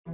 Eh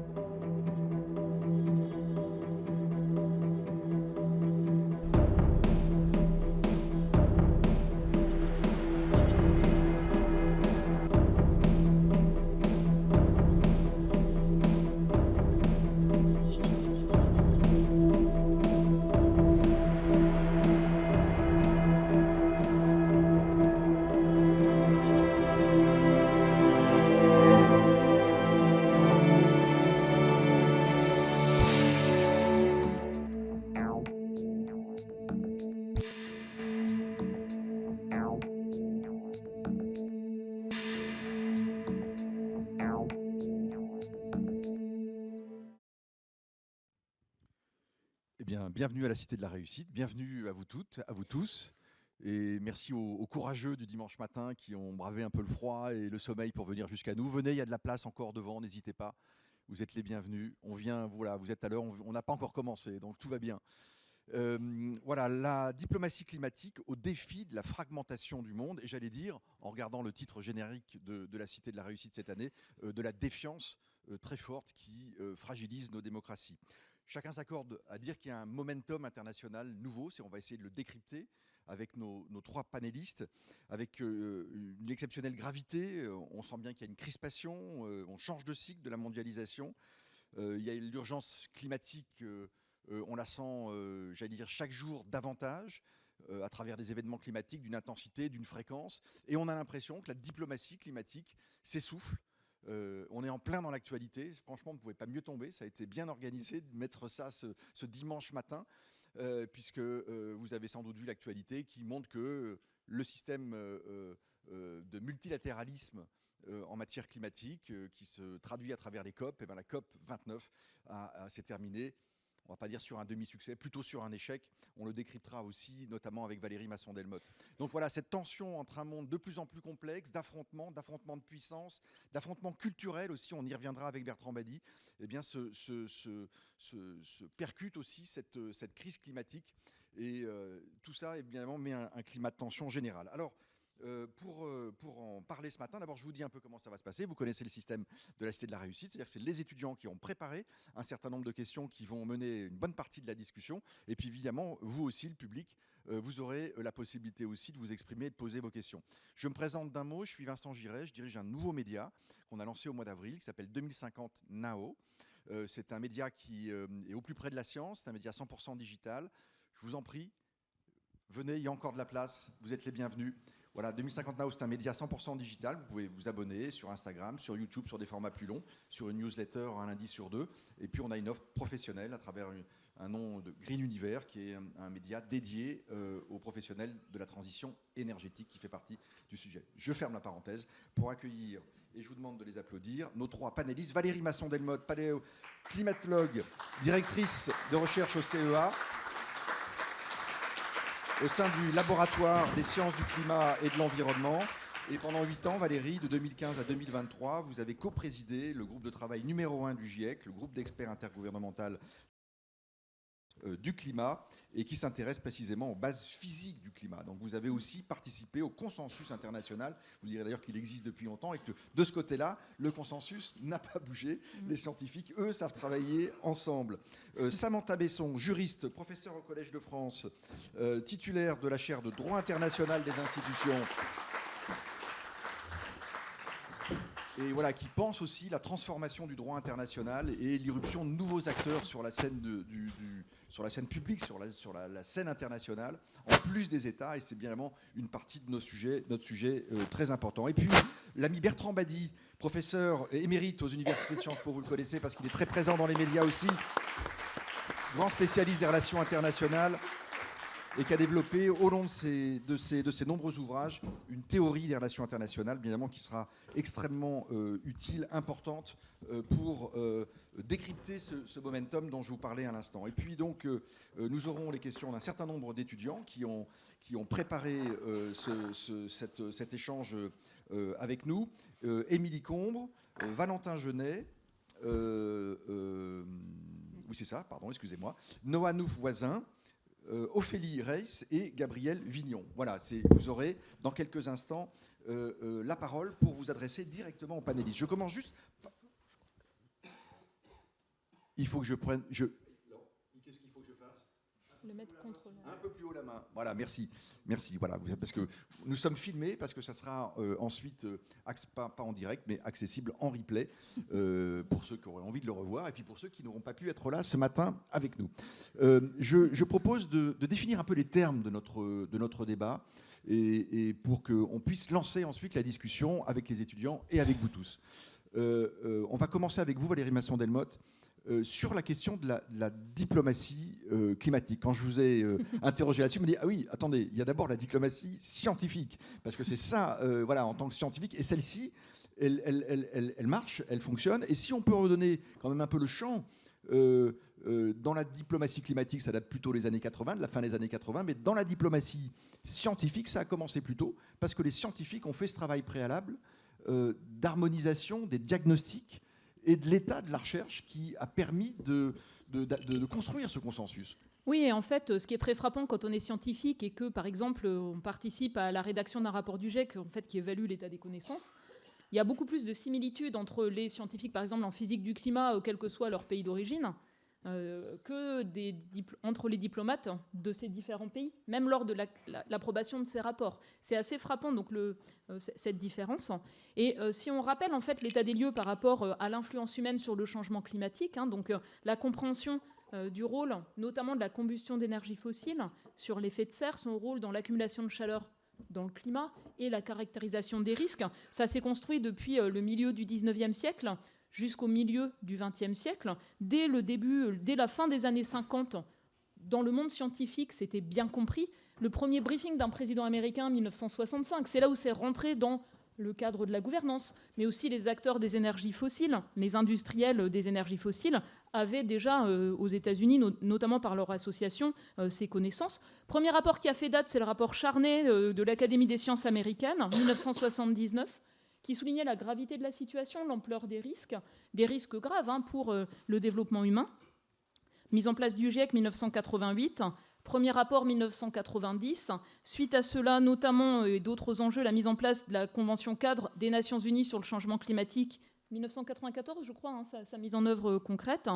bien, bienvenue à la Cité de la Réussite, bienvenue à vous toutes, à vous tous, et merci aux courageux du dimanche matin qui ont bravé un peu le froid et le sommeil pour venir jusqu'à nous. Venez, il y a de la place encore devant, n'hésitez pas, vous êtes les bienvenus. On vient, voilà, vous êtes à l'heure, on n'a pas encore commencé, donc tout va bien. Voilà, la diplomatie climatique au défi de la fragmentation du monde, et j'allais dire, en regardant le titre générique de la Cité de la Réussite cette année, de la défiance très forte qui fragilise nos démocraties. Chacun s'accorde à dire qu'il y a un momentum international nouveau, on va essayer de le décrypter avec nos trois panélistes, avec une exceptionnelle gravité. On sent bien qu'il y a une crispation, on change de cycle de la mondialisation. Il y a l'urgence climatique, on la sent, j'allais dire, chaque jour davantage, à travers des événements climatiques d'une intensité, d'une fréquence. Et on a l'impression que la diplomatie climatique s'essouffle. On est en plein dans l'actualité. Franchement, on ne pouvait pas mieux tomber. Ça a été bien organisé de mettre ça ce dimanche matin, puisque vous avez sans doute vu l'actualité qui montre que le système de multilatéralisme en matière climatique, qui se traduit à travers les COP, et bien la COP 29 s'est terminée, on ne va pas dire sur un demi-succès, plutôt sur un échec. On le décryptera aussi, notamment avec Valérie Masson-Delmotte. Donc voilà, cette tension entre un monde de plus en plus complexe, d'affrontements de puissance, d'affrontements culturels aussi, on y reviendra avec Bertrand Badi, eh bien se percute aussi cette crise climatique. Et tout ça, évidemment, met un climat de tension général. Alors, pour en parler ce matin, d'abord je vous dis un peu comment ça va se passer. Vous connaissez le système de la Cité de la Réussite, c'est-à-dire que c'est les étudiants qui ont préparé un certain nombre de questions qui vont mener une bonne partie de la discussion. Et puis évidemment, vous aussi, le public, vous aurez la possibilité aussi de vous exprimer et de poser vos questions. Je me présente d'un mot, je suis Vincent Giret, je dirige un nouveau média qu'on a lancé au mois d'avril qui s'appelle 2050 NAO. C'est un média qui est au plus près de la science, c'est un média 100% digital. Je vous en prie, venez, il y a encore de la place, vous êtes les bienvenus. Voilà, 2050 Now, c'est un média 100% digital. Vous pouvez vous abonner sur Instagram, sur YouTube, sur des formats plus longs, sur une newsletter un lundi sur deux. Et puis, on a une offre professionnelle à travers un nom de Green Universe, qui est un média dédié aux professionnels de la transition énergétique qui fait partie du sujet. Je ferme la parenthèse pour accueillir, et je vous demande de les applaudir, nos trois panélistes. Valérie Masson-Delmotte, climatologue, directrice de recherche au CEA, au sein du laboratoire des sciences du climat et de l'environnement. Et pendant 8 ans, Valérie, de 2015 à 2023, vous avez co-présidé le groupe de travail numéro 1 du GIEC, le groupe d'experts intergouvernemental du climat, et qui s'intéresse précisément aux bases physiques du climat. Donc vous avez aussi participé au consensus international. Vous direz d'ailleurs qu'il existe depuis longtemps et que de ce côté-là, le consensus n'a pas bougé. Les scientifiques, eux, savent travailler ensemble. Samantha Besson, juriste, professeur au Collège de France, titulaire de la chaire de droit international des institutions, et voilà, qui pense aussi la transformation du droit international et l'irruption de nouveaux acteurs sur la scène, sur la scène publique, sur la scène internationale, en plus des États, et c'est bien évidemment une partie de notre sujet très important. Et puis, l'ami Bertrand Badi, professeur émérite aux universités de Sciences Po, vous le connaissez parce qu'il est très présent dans les médias aussi, grand spécialiste des relations internationales, et qui a développé au long de ses nombreux ouvrages une théorie des relations internationales, bien évidemment, qui sera extrêmement utile, importante pour décrypter ce momentum dont je vous parlais à l'instant. Et puis donc, nous aurons les questions d'un certain nombre d'étudiants qui ont préparé cet échange avec nous. Émilie Combre, Valentin Genet, oui c'est ça, pardon, excusez-moi, Noah Nouf-Voisin, Ophélie Reiss et Gabriel Vignon. Voilà, vous aurez dans quelques instants la parole pour vous adresser directement aux panélistes. Je commence juste... il faut que je prenne... Qu'est-ce qu'il faut que je fasse? Le mettre contre un peu plus haut la main. Voilà, merci. Merci. Voilà, parce que nous sommes filmés, parce que ça sera ensuite, pas en direct, mais accessible en replay pour ceux qui auraient envie de le revoir et puis pour ceux qui n'auront pas pu être là ce matin avec nous. Je propose de définir un peu les termes de notre débat et pour qu'on puisse lancer ensuite la discussion avec les étudiants et avec vous tous. On va commencer avec vous, Valérie Masson-Delmotte. Sur la question de la diplomatie climatique. Quand je vous ai interrogé là-dessus, je me dis, ah oui, attendez, il y a d'abord la diplomatie scientifique, parce que c'est ça, voilà, en tant que scientifique, et celle-ci, elle marche, elle fonctionne, et si on peut redonner quand même un peu le champ, dans la diplomatie climatique, ça date plutôt des années 80, de la fin des années 80, mais dans la diplomatie scientifique, ça a commencé plus tôt, parce que les scientifiques ont fait ce travail préalable d'harmonisation des diagnostics et de l'état de la recherche qui a permis de construire ce consensus. Oui, et en fait, ce qui est très frappant quand on est scientifique et que, par exemple, on participe à la rédaction d'un rapport du GIEC en fait, qui évalue l'état des connaissances, il y a beaucoup plus de similitudes entre les scientifiques, par exemple, en physique du climat, quel que soit leur pays d'origine, que entre les diplomates de ces différents pays, même lors de l'approbation de ces rapports. C'est assez frappant, donc, cette différence. Et si on rappelle en fait l'état des lieux par rapport à l'influence humaine sur le changement climatique, donc la compréhension du rôle, notamment de la combustion d'énergie fossile, sur l'effet de serre, son rôle dans l'accumulation de chaleur dans le climat et la caractérisation des risques, ça s'est construit depuis le milieu du 19e siècle jusqu'au milieu du XXe siècle. Dès la fin des années 50, dans le monde scientifique, c'était bien compris. Le premier briefing d'un président américain en 1965, c'est là où c'est rentré dans le cadre de la gouvernance, mais aussi les acteurs des énergies fossiles, les industriels des énergies fossiles, avaient déjà aux États-Unis, notamment par leur association, ces connaissances. Premier rapport qui a fait date, c'est le rapport Charney de l'Académie des sciences américaines, 1979, qui soulignait la gravité de la situation, l'ampleur des risques graves pour le développement humain. Mise en place du GIEC 1988, premier rapport 1990. Suite à cela, notamment et d'autres enjeux, la mise en place de la Convention cadre des Nations Unies sur le changement climatique 1994, je crois, sa mise en œuvre concrète.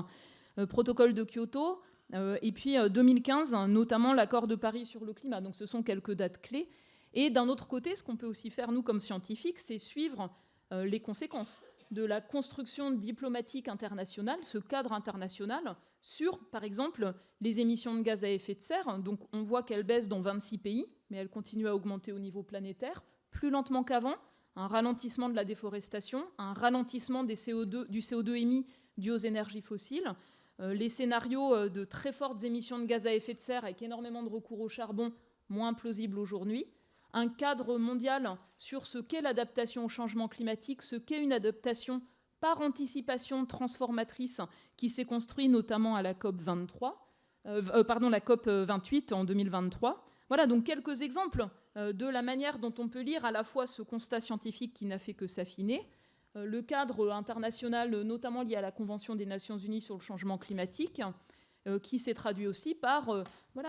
Protocole de Kyoto, et puis 2015, notamment l'accord de Paris sur le climat. Donc ce sont quelques dates clés. Et d'un autre côté, ce qu'on peut aussi faire, nous, comme scientifiques, c'est suivre les conséquences de la construction diplomatique internationale, ce cadre international, sur, par exemple, les émissions de gaz à effet de serre. Donc on voit qu'elles baissent dans 26 pays, mais elles continuent à augmenter au niveau planétaire, plus lentement qu'avant, un ralentissement de la déforestation, un ralentissement du CO2 émis dû aux énergies fossiles, les scénarios de très fortes émissions de gaz à effet de serre avec énormément de recours au charbon, moins plausibles aujourd'hui, un cadre mondial sur ce qu'est l'adaptation au changement climatique, ce qu'est une adaptation par anticipation transformatrice qui s'est construite notamment à la COP 28 en 2023. Voilà donc quelques exemples de la manière dont on peut lire à la fois ce constat scientifique qui n'a fait que s'affiner, le cadre international notamment lié à la Convention des Nations Unies sur le changement climatique, qui s'est traduit aussi par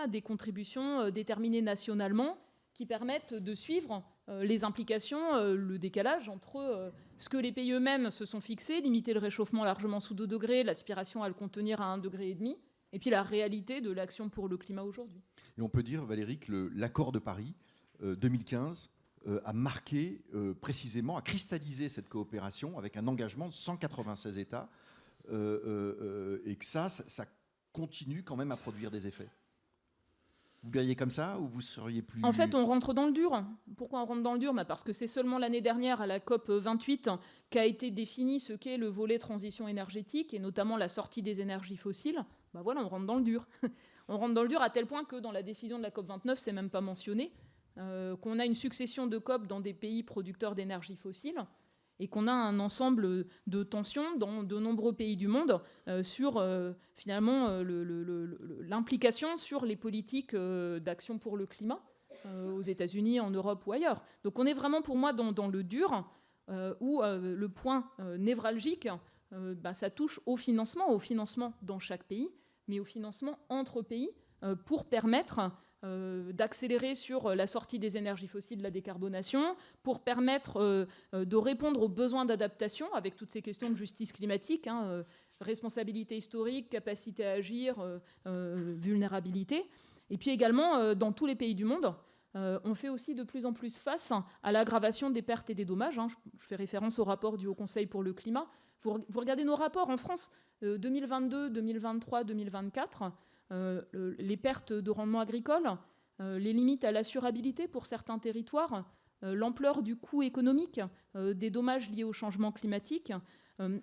des contributions déterminées nationalement qui permettent de suivre les implications, le décalage entre ce que les pays eux-mêmes se sont fixés, limiter le réchauffement largement sous 2 degrés, l'aspiration à le contenir à 1,5 degré, et puis la réalité de l'action pour le climat aujourd'hui. Et on peut dire, Valérie, que l'accord de Paris 2015 a marqué précisément, a cristallisé cette coopération avec un engagement de 196 États et que ça continue quand même à produire des effets. Vous verriez comme ça ou vous seriez plus... En fait, on rentre dans le dur. Pourquoi on rentre dans le dur ? Parce que c'est seulement l'année dernière, à la COP 28, qu'a été défini ce qu'est le volet transition énergétique, et notamment la sortie des énergies fossiles. Voilà, on rentre dans le dur. On rentre dans le dur à tel point que dans la décision de la COP 29, c'est même pas mentionné, qu'on a une succession de COP dans des pays producteurs d'énergie fossile, et qu'on a un ensemble de tensions dans de nombreux pays du monde sur finalement l'implication sur les politiques d'action pour le climat aux États-Unis, en Europe ou ailleurs. Donc on est vraiment pour moi dans le dur où le point névralgique, ça touche au financement dans chaque pays, mais au financement entre pays pour permettre d'accélérer sur la sortie des énergies fossiles, de la décarbonation, pour permettre de répondre aux besoins d'adaptation avec toutes ces questions de justice climatique, responsabilité historique, capacité à agir, vulnérabilité. Et puis également, dans tous les pays du monde, on fait aussi de plus en plus face à l'aggravation des pertes et des dommages. Je fais référence au rapport du Haut Conseil pour le climat. Vous regardez nos rapports en France, 2022, 2023, 2024, les pertes de rendement agricole, les limites à l'assurabilité pour certains territoires, l'ampleur du coût économique des dommages liés au changement climatique.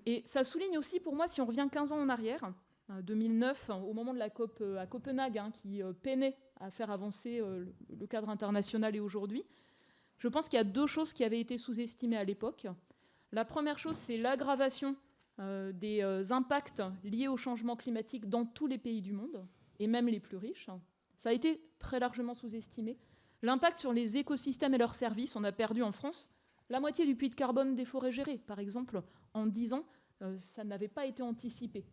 Et ça souligne aussi pour moi, si on revient 15 ans en arrière, 2009, au moment de la COP à Copenhague, qui peinait à faire avancer le cadre international et aujourd'hui, je pense qu'il y a deux choses qui avaient été sous-estimées à l'époque. La première chose, c'est l'aggravation des impacts liés au changement climatique dans tous les pays du monde, et même les plus riches. Ça a été très largement sous-estimé. L'impact sur les écosystèmes et leurs services, on a perdu en France la moitié du puits de carbone des forêts gérées, par exemple, en 10 ans, ça n'avait pas été anticipé.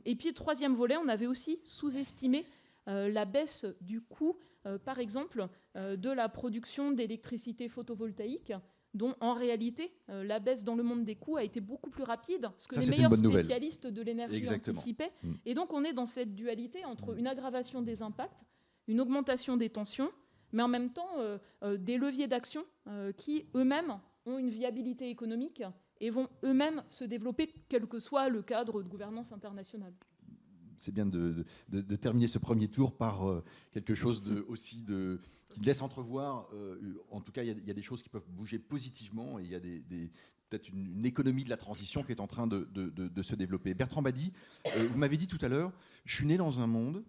Et puis, troisième volet, on avait aussi sous-estimé la baisse du coût, par exemple, de la production d'électricité photovoltaïque, dont en réalité, la baisse dans le monde des coûts a été beaucoup plus rapide, ce que les meilleurs spécialistes de l'énergie anticipaient. Et donc, on est dans cette dualité entre une aggravation des impacts, une augmentation des tensions, mais en même temps, des leviers d'action qui, eux-mêmes, ont une viabilité économique et vont eux-mêmes se développer, quel que soit le cadre de gouvernance internationale. C'est bien de terminer ce premier tour par quelque chose qui laisse entrevoir, en tout cas, il y a des choses qui peuvent bouger positivement et il y a peut-être une économie de la transition qui est en train de se développer. Bertrand Badi, vous m'avez dit tout à l'heure, je suis né dans un monde...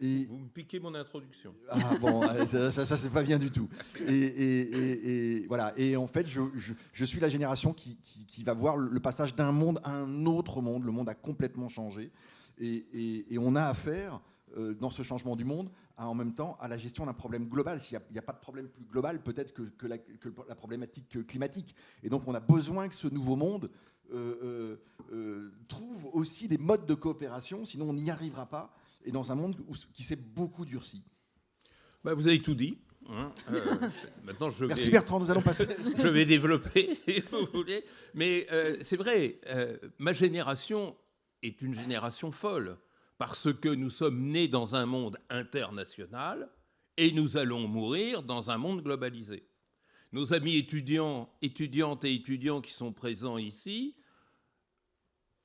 Et vous me piquez mon introduction. Ah bon, ça c'est pas bien du tout. Et voilà. Et en fait, je suis la génération qui va voir le passage d'un monde à un autre monde. Le monde a complètement changé. Et on a affaire, dans ce changement du monde, en même temps, à la gestion d'un problème global. S'il n'y a pas de problème plus global, peut-être que la problématique climatique. Et donc, on a besoin que ce nouveau monde trouve aussi des modes de coopération. Sinon, on n'y arrivera pas. Et dans un monde qui s'est beaucoup durci. Bah, vous avez tout dit. Maintenant, Merci Bertrand, nous allons passer. Je vais développer, si vous voulez. Mais c'est vrai, ma génération est une génération folle, parce que nous sommes nés dans un monde international et nous allons mourir dans un monde globalisé. Nos amis étudiantes et étudiants qui sont présents ici,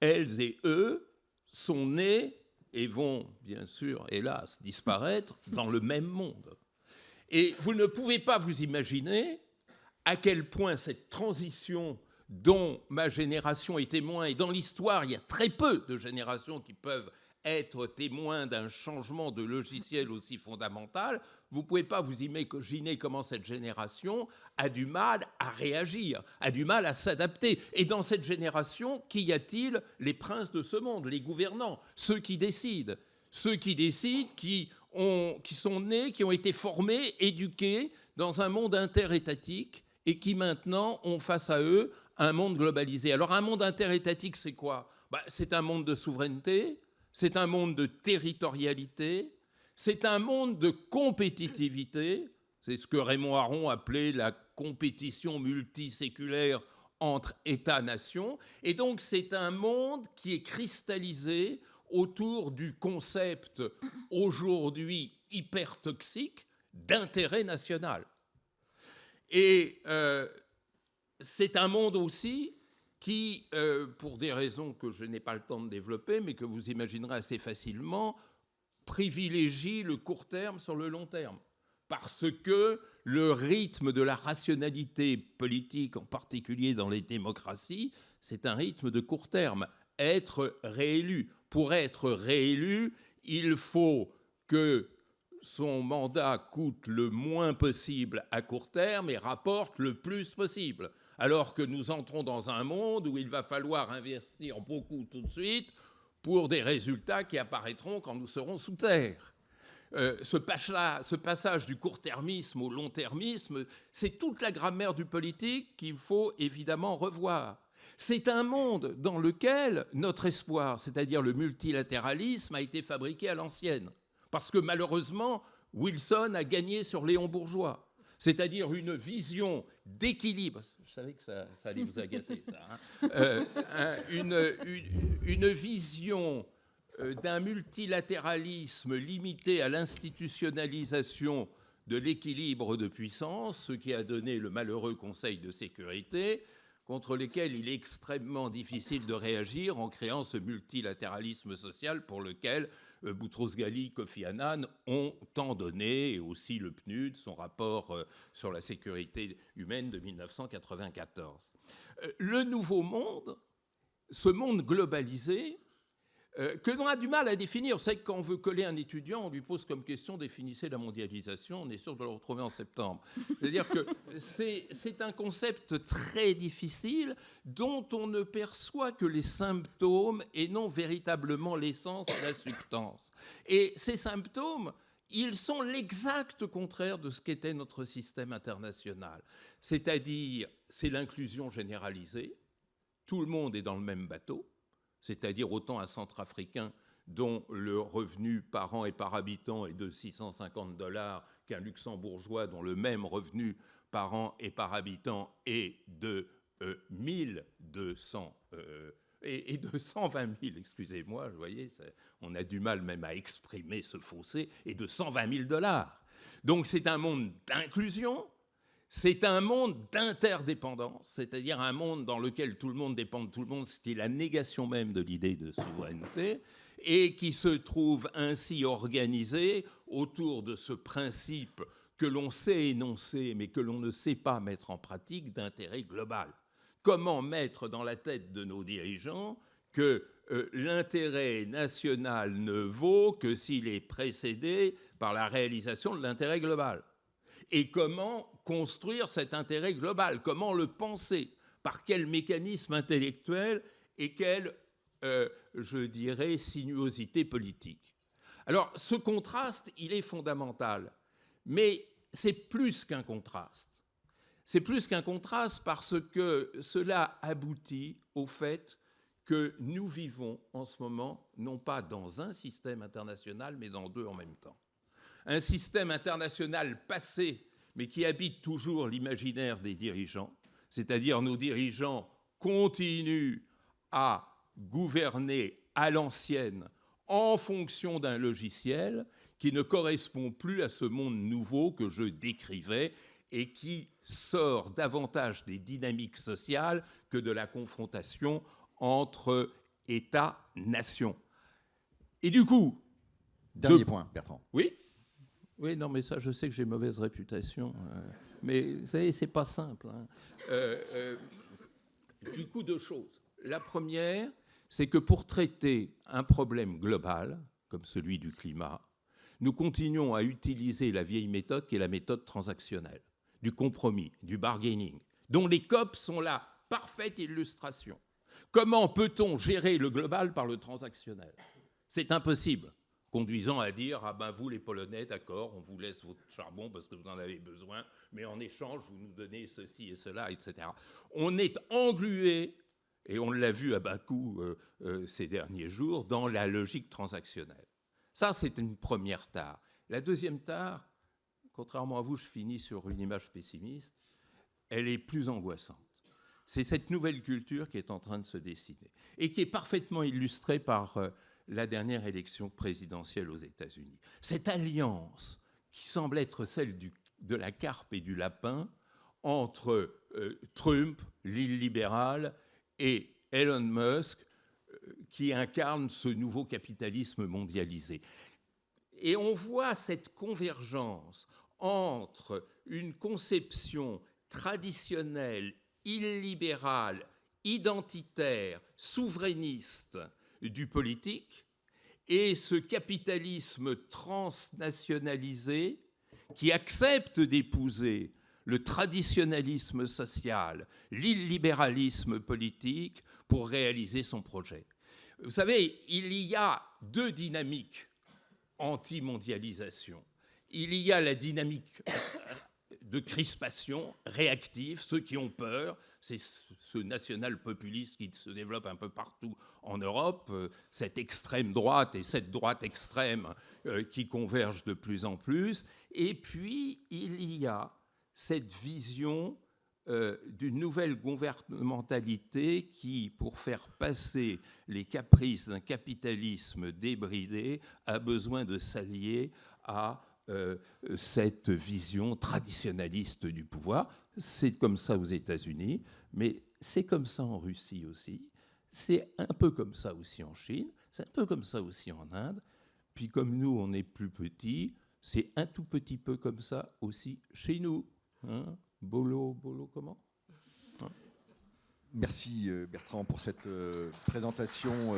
elles et eux, sont nés et vont, bien sûr, hélas, disparaître dans le même monde. Et vous ne pouvez pas vous imaginer à quel point cette transition dont ma génération est témoin, et dans l'histoire, il y a très peu de générations qui peuvent être témoins d'un changement de logiciel aussi fondamental, vous ne pouvez pas vous imaginer comment cette génération a du mal à réagir, a du mal à s'adapter. Et dans cette génération, qu'y a-t-il? Les princes de ce monde, les gouvernants, ceux qui décident, qui sont nés, qui ont été formés, éduqués dans un monde interétatique et qui maintenant ont face à eux un monde globalisé. Alors un monde interétatique, c'est quoi? C'est un monde de souveraineté, c'est un monde de territorialité, c'est un monde de compétitivité, c'est ce que Raymond Aron appelait la compétition multiséculaire entre États-nations, et donc c'est un monde qui est cristallisé autour du concept aujourd'hui hyper toxique d'intérêt national. Et c'est un monde aussi qui, pour des raisons que je n'ai pas le temps de développer, mais que vous imaginerez assez facilement, privilégie le court terme sur le long terme. Parce que le rythme de la rationalité politique, en particulier dans les démocraties, c'est un rythme de court terme. Être réélu. Pour être réélu, il faut que son mandat coûte le moins possible à court terme et rapporte le plus possible. Alors que nous entrons dans un monde où il va falloir investir beaucoup tout de suite pour des résultats qui apparaîtront quand nous serons sous terre. Ce passage du court-termisme au long-termisme, c'est toute la grammaire du politique qu'il faut évidemment revoir. C'est un monde dans lequel notre espoir, c'est-à-dire le multilatéralisme, a été fabriqué à l'ancienne. Parce que malheureusement, Wilson a gagné sur Léon Bourgeois. c'est-à-dire une vision d'équilibre. Je savais que ça allait vous agacer, ça. Une vision d'un multilatéralisme limité à l'institutionnalisation de l'équilibre de puissance, ce qui a donné le malheureux Conseil de sécurité, contre lesquels il est extrêmement difficile de réagir en créant ce multilatéralisme social pour lequel Boutros-Ghali, Kofi Annan ont tant donné, et aussi le PNUD, son rapport sur la sécurité humaine de 1994. Le nouveau monde, ce monde globalisé, que l'on a du mal à définir. Vous savez que quand on veut coller un étudiant, on lui pose comme question « définissez la mondialisation », on est sûr de le retrouver en septembre. C'est-à-dire que c'est un concept très difficile dont on ne perçoit que les symptômes et non véritablement l'essence et la substance. Et ces symptômes, ils sont l'exact contraire de ce qu'était notre système international. C'est-à-dire, c'est l'inclusion généralisée, tout le monde est dans le même bateau, c'est-à-dire autant un Centrafricain dont le revenu par an et par habitant est de $650 qu'un Luxembourgeois dont le même revenu par an et par habitant est de 1200 et de 120 000, excusez-moi, vous voyez, on a du mal même à exprimer ce fossé, et de $120 000. Donc c'est un monde d'inclusion. C'est un monde d'interdépendance, c'est-à-dire un monde dans lequel tout le monde dépend de tout le monde, ce qui est la négation même de l'idée de souveraineté, et qui se trouve ainsi organisé autour de ce principe que l'on sait énoncer, mais que l'on ne sait pas mettre en pratique, d'intérêt global. Comment mettre dans la tête de nos dirigeants que l'intérêt national ne vaut que s'il est précédé par la réalisation de l'intérêt global? Et comment construire cet intérêt global? Comment le penser? Par quel mécanisme intellectuel et quelle, je dirais, sinuosité politique? Alors, ce contraste, il est fondamental. Mais c'est plus qu'un contraste. C'est plus qu'un contraste parce que cela aboutit au fait que nous vivons en ce moment, non pas dans un système international, mais dans deux en même temps. Un système international passé, mais qui habite toujours l'imaginaire des dirigeants, c'est-à-dire nos dirigeants continuent à gouverner à l'ancienne en fonction d'un logiciel qui ne correspond plus à ce monde nouveau que je décrivais et qui sort davantage des dynamiques sociales que de la confrontation entre États-nations. Et du coup... Dernier point, Bertrand. Oui ? Oui, non, mais ça, je sais que j'ai mauvaise réputation. Mais vous savez, c'est pas simple. Du coup, deux choses. La première, c'est que pour traiter un problème global, comme celui du climat, nous continuons à utiliser la vieille méthode qui est la méthode transactionnelle, du compromis, du bargaining, dont les COP sont la parfaite illustration. Comment peut-on gérer le global par le transactionnel? C'est impossible. Conduisant à dire « Ah ben vous les Polonais, d'accord, on vous laisse votre charbon parce que vous en avez besoin, mais en échange, vous nous donnez ceci et cela, etc. » On est englué, et on l'a vu à Bakou ces derniers jours, dans la logique transactionnelle. Ça, c'est une première tare. La deuxième tare, contrairement à vous, je finis sur une image pessimiste, elle est plus angoissante. C'est cette nouvelle culture qui est en train de se dessiner et qui est parfaitement illustrée par... la dernière élection présidentielle aux États-Unis. Cette alliance qui semble être celle de la carpe et du lapin entre Trump, l'île libérale, et Elon Musk, qui incarne ce nouveau capitalisme mondialisé. Et on voit cette convergence entre une conception traditionnelle, illibérale, identitaire, souverainiste, du politique et ce capitalisme transnationalisé qui accepte d'épouser le traditionnalisme social, l'illibéralisme politique pour réaliser son projet. Vous savez, il y a deux dynamiques anti-mondialisation. Il y a la dynamique de crispation réactive, ceux qui ont peur, c'est ce national-populisme qui se développe un peu partout en Europe, cette extrême droite et cette droite extrême qui convergent de plus en plus. Et puis, il y a cette vision d'une nouvelle gouvernementalité qui, pour faire passer les caprices d'un capitalisme débridé, a besoin de s'allier à cette vision traditionnaliste du pouvoir. C'est comme ça aux États-Unis, mais c'est comme ça en Russie aussi. C'est un peu comme ça aussi en Chine, c'est un peu comme ça aussi en Inde. Puis comme nous, on est plus petits, c'est un tout petit peu comme ça aussi chez nous. Hein, Bolo, comment hein. Merci Bertrand pour cette présentation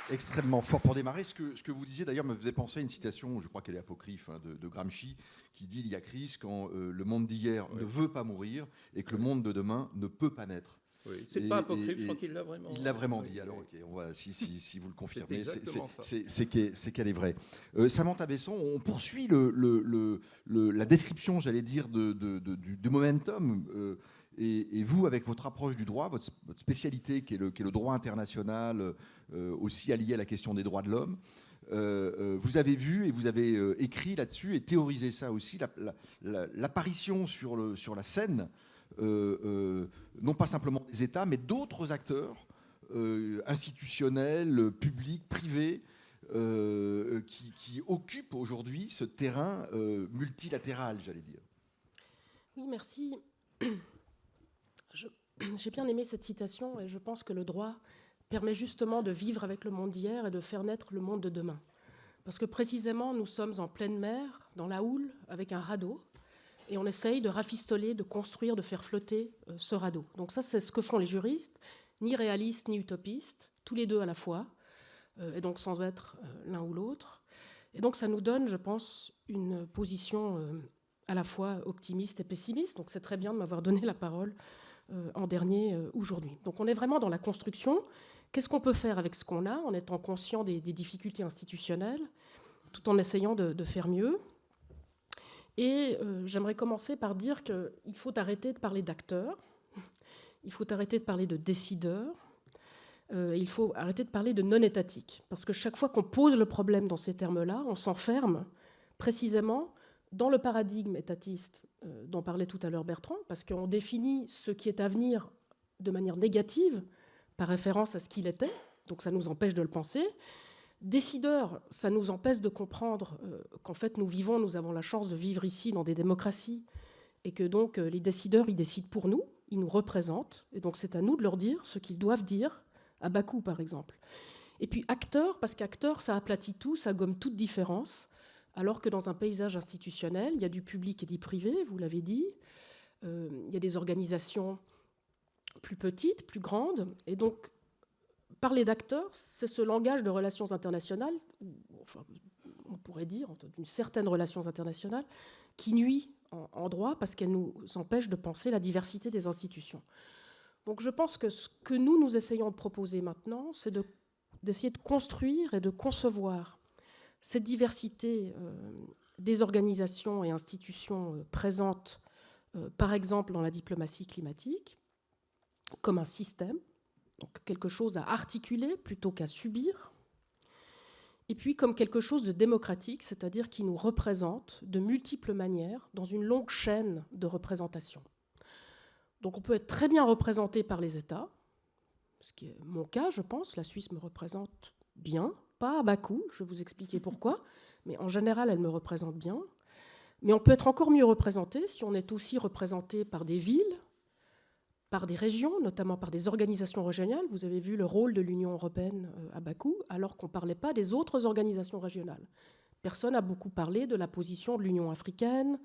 extrêmement forte. Pour démarrer, ce que vous disiez d'ailleurs me faisait penser à une citation, je crois qu'elle est apocryphe, de Gramsci, qui dit « Il y a crise quand le monde d'hier ne veut pas mourir et que le monde de demain ne peut pas naître ». Oui, c'est pas apocryphe, je crois qu'il l'a vraiment. Il l'a vraiment dit. Alors, ok, on va, si vous le confirmez, c'est qu'elle est vraie. Samantha Besson, on poursuit la description, j'allais dire, du momentum. Et vous, avec votre approche du droit, votre spécialité qui est le droit international, aussi allié à la question des droits de l'homme, vous avez vu et vous avez écrit là-dessus et théorisé ça aussi, l'apparition sur la scène, non pas simplement des États, mais d'autres acteurs institutionnels, publics, privés, qui occupent aujourd'hui ce terrain multilatéral, j'allais dire. Oui, merci. J'ai bien aimé cette citation et je pense que le droit permet justement de vivre avec le monde d'hier et de faire naître le monde de demain. Parce que précisément, nous sommes en pleine mer, dans la houle, avec un radeau, et on essaye de rafistoler, de construire, de faire flotter ce radeau. Donc ça, c'est ce que font les juristes, ni réalistes ni utopistes, tous les deux à la fois, et donc sans être l'un ou l'autre. Et donc ça nous donne, je pense, une position à la fois optimiste et pessimiste. Donc c'est très bien de m'avoir donné la parole en dernier aujourd'hui. Donc on est vraiment dans la construction. Qu'est-ce qu'on peut faire avec ce qu'on a, en étant conscient des difficultés institutionnelles, tout en essayant de faire mieux. Et j'aimerais commencer par dire qu'il faut arrêter de parler d'acteurs, il faut arrêter de parler de décideurs, il faut arrêter de parler de non-étatiques. Parce que chaque fois qu'on pose le problème dans ces termes-là, on s'enferme précisément dans le paradigme étatiste dont parlait tout à l'heure Bertrand, parce qu'on définit ce qui est à venir de manière négative, par référence à ce qu'il était, donc ça nous empêche de le penser. Décideurs, ça nous empêche de comprendre qu'en fait nous avons la chance de vivre ici dans des démocraties, et que donc les décideurs, ils décident pour nous, ils nous représentent, et donc c'est à nous de leur dire ce qu'ils doivent dire, à Bakou par exemple. Et puis acteurs, parce qu'acteurs, ça aplatit tout, ça gomme toute différence, alors que dans un paysage institutionnel, il y a du public et du privé, vous l'avez dit, il y a des organisations plus petites, plus grandes, et donc parler d'acteurs, c'est ce langage de relations internationales, enfin, on pourrait dire d'une certaine relations internationales, qui nuit en droit parce qu'elle nous empêche de penser la diversité des institutions. Donc je pense que ce que nous essayons de proposer maintenant, c'est d'essayer de construire et de concevoir cette diversité des organisations et institutions présentes, par exemple dans la diplomatie climatique, comme un système, donc quelque chose à articuler plutôt qu'à subir, et puis comme quelque chose de démocratique, c'est-à-dire qui nous représente de multiples manières dans une longue chaîne de représentation. Donc on peut être très bien représenté par les États, ce qui est mon cas, je pense. La Suisse me représente bien, pas à Bakou, je vais vous expliquer pourquoi, mais en général, elle me représente bien. Mais on peut être encore mieux représenté si on est aussi représenté par des villes, par des régions, notamment par des organisations régionales. Vous avez vu le rôle de l'Union européenne à Bakou, alors qu'on ne parlait pas des autres organisations régionales. Personne n'a beaucoup parlé de la position de l'Union africaine,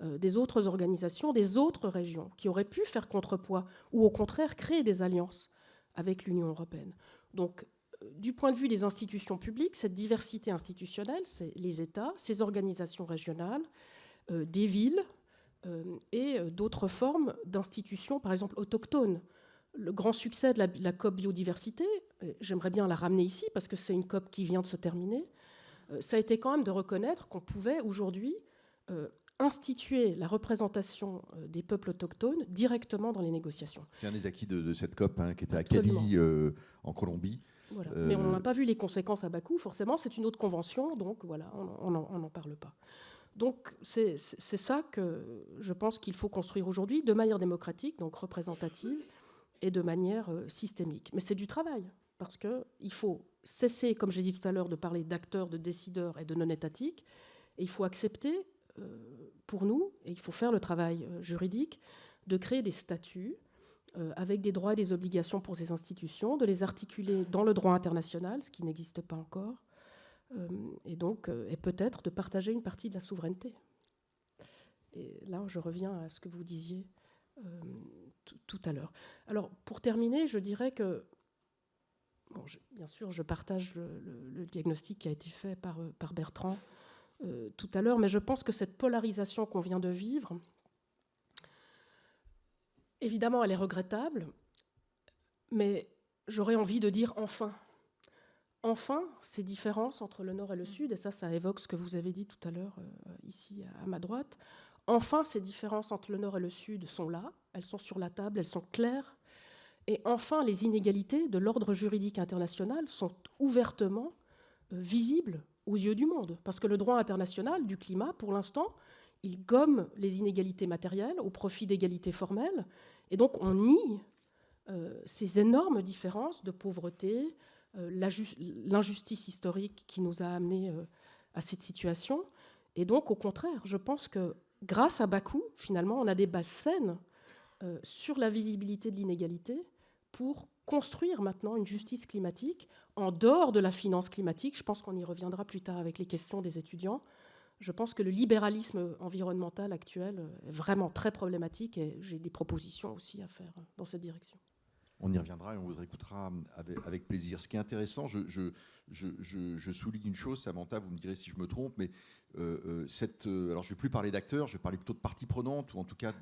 des autres organisations, des autres régions, qui auraient pu faire contrepoids, ou au contraire créer des alliances avec l'Union européenne. Donc, du point de vue des institutions publiques, cette diversité institutionnelle, c'est les États, ces organisations régionales, des villes, et d'autres formes d'institutions, par exemple autochtones. Le grand succès de la COP biodiversité, j'aimerais bien la ramener ici parce que c'est une COP qui vient de se terminer, ça a été quand même de reconnaître qu'on pouvait aujourd'hui instituer la représentation des peuples autochtones directement dans les négociations. C'est un des acquis de cette COP qui était Absolument. à Cali, en Colombie. Voilà. Mais on n'a pas vu les conséquences à Bakou, forcément, c'est une autre convention, donc voilà, on n'en parle pas. Donc c'est ça que je pense qu'il faut construire aujourd'hui de manière démocratique, donc représentative, et de manière systémique. Mais c'est du travail, parce qu'il faut cesser, comme j'ai dit tout à l'heure, de parler d'acteurs, de décideurs et de non-étatiques, et il faut accepter, pour nous, et il faut faire le travail juridique, de créer des statuts avec des droits et des obligations pour ces institutions, de les articuler dans le droit international, ce qui n'existe pas encore, et donc, et peut-être de partager une partie de la souveraineté. Et là, je reviens à ce que vous disiez tout à l'heure. Alors, pour terminer, je dirais que, bon, bien sûr, je partage le diagnostic qui a été fait par Bertrand tout à l'heure, mais je pense que cette polarisation qu'on vient de vivre, évidemment, elle est regrettable, mais j'aurais envie de dire enfin. Enfin, ces différences entre le Nord et le Sud, et ça évoque ce que vous avez dit tout à l'heure, ici à ma droite, enfin, ces différences entre le Nord et le Sud sont là, elles sont sur la table, elles sont claires, et enfin, les inégalités de l'ordre juridique international sont ouvertement visibles aux yeux du monde, parce que le droit international du climat, pour l'instant, il gomme les inégalités matérielles au profit d'égalités formelles, et donc on nie ces énormes différences de pauvreté, l'injustice historique qui nous a amenés à cette situation. Et donc, au contraire, je pense que grâce à Bakou, finalement, on a des bases saines sur la visibilité de l'inégalité pour construire maintenant une justice climatique en dehors de la finance climatique. Je pense qu'on y reviendra plus tard avec les questions des étudiants. Je pense que le libéralisme environnemental actuel est vraiment très problématique et j'ai des propositions aussi à faire dans cette direction. On y reviendra et on vous écoutera avec plaisir. Ce qui est intéressant, je souligne une chose, Samantha, vous me direz si je me trompe, mais alors je ne vais plus parler d'acteurs, je vais parler plutôt de parties prenantes, ou en tout cas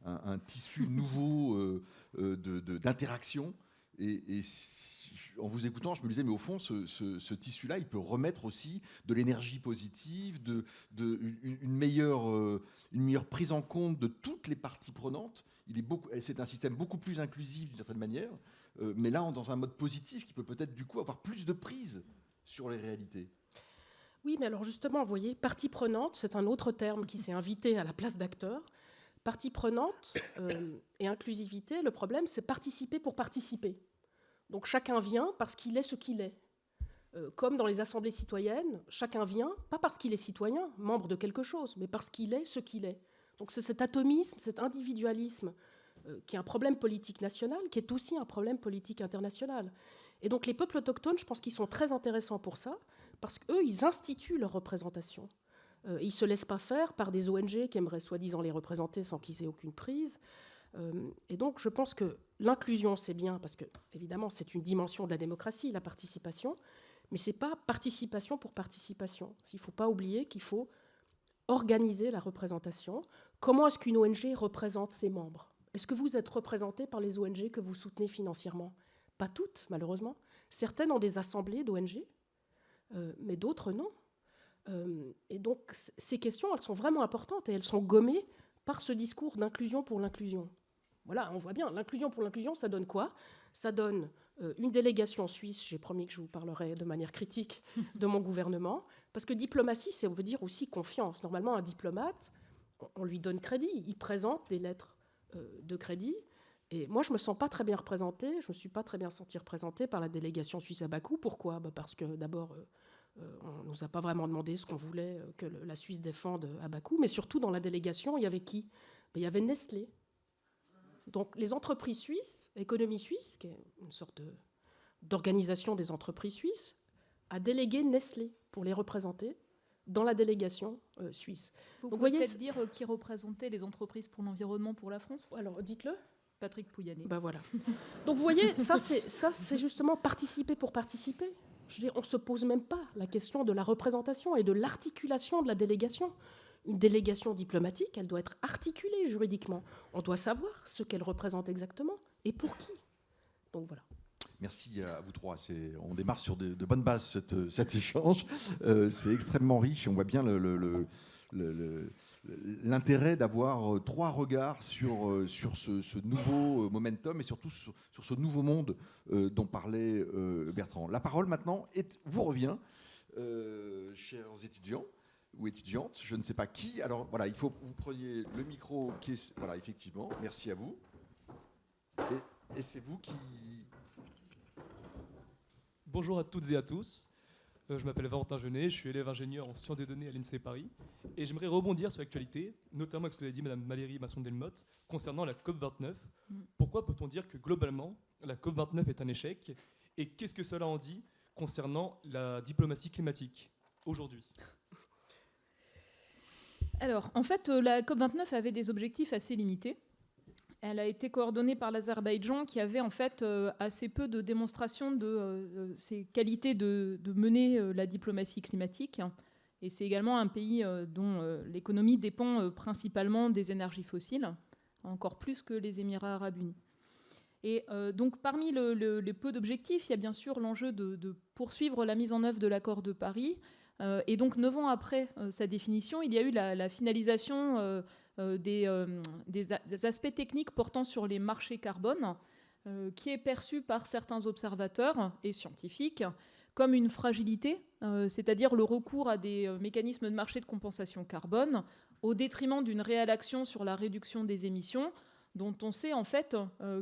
un tissu nouveau d'interaction. Et en vous écoutant, je me disais, mais au fond, ce tissu-là, il peut remettre aussi de l'énergie positive, une meilleure prise en compte de toutes les parties prenantes. C'est un système beaucoup plus inclusif d'une certaine manière, mais là, dans un mode positif qui peut peut-être du coup avoir plus de prise sur les réalités. Oui, mais alors justement, vous voyez, partie prenante, c'est un autre terme qui s'est invité à la place d'acteur. Partie prenante et inclusivité, le problème, c'est participer pour participer. Donc chacun vient parce qu'il est ce qu'il est. Comme dans les assemblées citoyennes, chacun vient, pas parce qu'il est citoyen, membre de quelque chose, mais parce qu'il est ce qu'il est. Donc c'est cet atomisme, cet individualisme qui est un problème politique national, qui est aussi un problème politique international. Et donc les peuples autochtones, je pense qu'ils sont très intéressants pour ça, parce qu'eux, ils instituent leur représentation. Ils ne se laissent pas faire par des ONG qui aimeraient soi-disant les représenter sans qu'ils aient aucune prise. Et donc je pense que l'inclusion, c'est bien, parce que évidemment c'est une dimension de la démocratie, la participation, mais ce n'est pas participation pour participation. Il ne faut pas oublier qu'il faut organiser la représentation. Comment est-ce qu'une ONG représente ses membres ? Est-ce que vous êtes représenté par les ONG que vous soutenez financièrement ? Pas toutes, malheureusement. Certaines ont des assemblées d'ONG, mais d'autres non. Et donc, ces questions, elles sont vraiment importantes et elles sont gommées par ce discours d'inclusion pour l'inclusion. Voilà, on voit bien, l'inclusion pour l'inclusion, ça donne quoi ? Ça donne une délégation suisse, j'ai promis que je vous parlerai de manière critique de mon gouvernement, parce que diplomatie, ça veut dire aussi confiance. Normalement, un diplomate, on lui donne crédit, il présente des lettres de crédit, et moi, je ne me sens pas très bien représentée, je ne me suis pas très bien sentie représentée par la délégation suisse à Bakou. Pourquoi ? Parce que d'abord, on ne nous a pas vraiment demandé ce qu'on voulait que la Suisse défende à Bakou, mais surtout dans la délégation, il y avait qui ? Il y avait Nestlé. Donc les entreprises suisses, Économie suisse, qui est une sorte d'organisation des entreprises suisses, a délégué Nestlé pour les représenter dans la délégation suisse. Vous pouvez peut-être dire qui représentait les entreprises pour l'environnement pour la France ? Alors dites-le. Patrick Pouyanné. Ben voilà. Donc vous voyez, ça c'est justement participer pour participer. Je veux dire, on ne se pose même pas la question de la représentation et de l'articulation de la délégation. Une délégation diplomatique, elle doit être articulée juridiquement. On doit savoir ce qu'elle représente exactement et pour qui. Donc voilà. Merci à vous trois. On démarre sur de bonnes bases cet échange. C'est extrêmement riche. On voit bien l'intérêt d'avoir trois regards sur ce nouveau momentum et surtout sur ce nouveau monde dont parlait Bertrand. La parole maintenant vous revient, chers étudiants. ou étudiante, je ne sais pas qui. Alors voilà, il faut que vous preniez le micro qui est... Voilà, effectivement, merci à vous. Et c'est vous qui... Bonjour à toutes et à tous. Je m'appelle Valentin Genet, je suis élève ingénieur en sciences des données à l'INSEE Paris. Et j'aimerais rebondir sur l'actualité, notamment avec ce que vous avez dit, Madame Valérie Masson-Delmotte, concernant la COP29. Pourquoi peut-on dire que globalement, la COP29 est un échec? Et qu'est-ce que cela en dit concernant la diplomatie climatique aujourd'hui? Alors, en fait, la COP29 avait des objectifs assez limités. Elle a été coordonnée par l'Azerbaïdjan qui avait en fait assez peu de démonstration de ses qualités de mener la diplomatie climatique. Et c'est également un pays dont l'économie dépend principalement des énergies fossiles, encore plus que les Émirats arabes unis. Et donc parmi les peu d'objectifs, il y a bien sûr l'enjeu de poursuivre la mise en œuvre de l'accord de Paris. Et donc 9 ans après sa définition, il y a eu la finalisation des aspects techniques portant sur les marchés carbone, qui est perçu par certains observateurs et scientifiques comme une fragilité, c'est-à-dire le recours à des mécanismes de marché de compensation carbone au détriment d'une réelle action sur la réduction des émissions, dont on sait en fait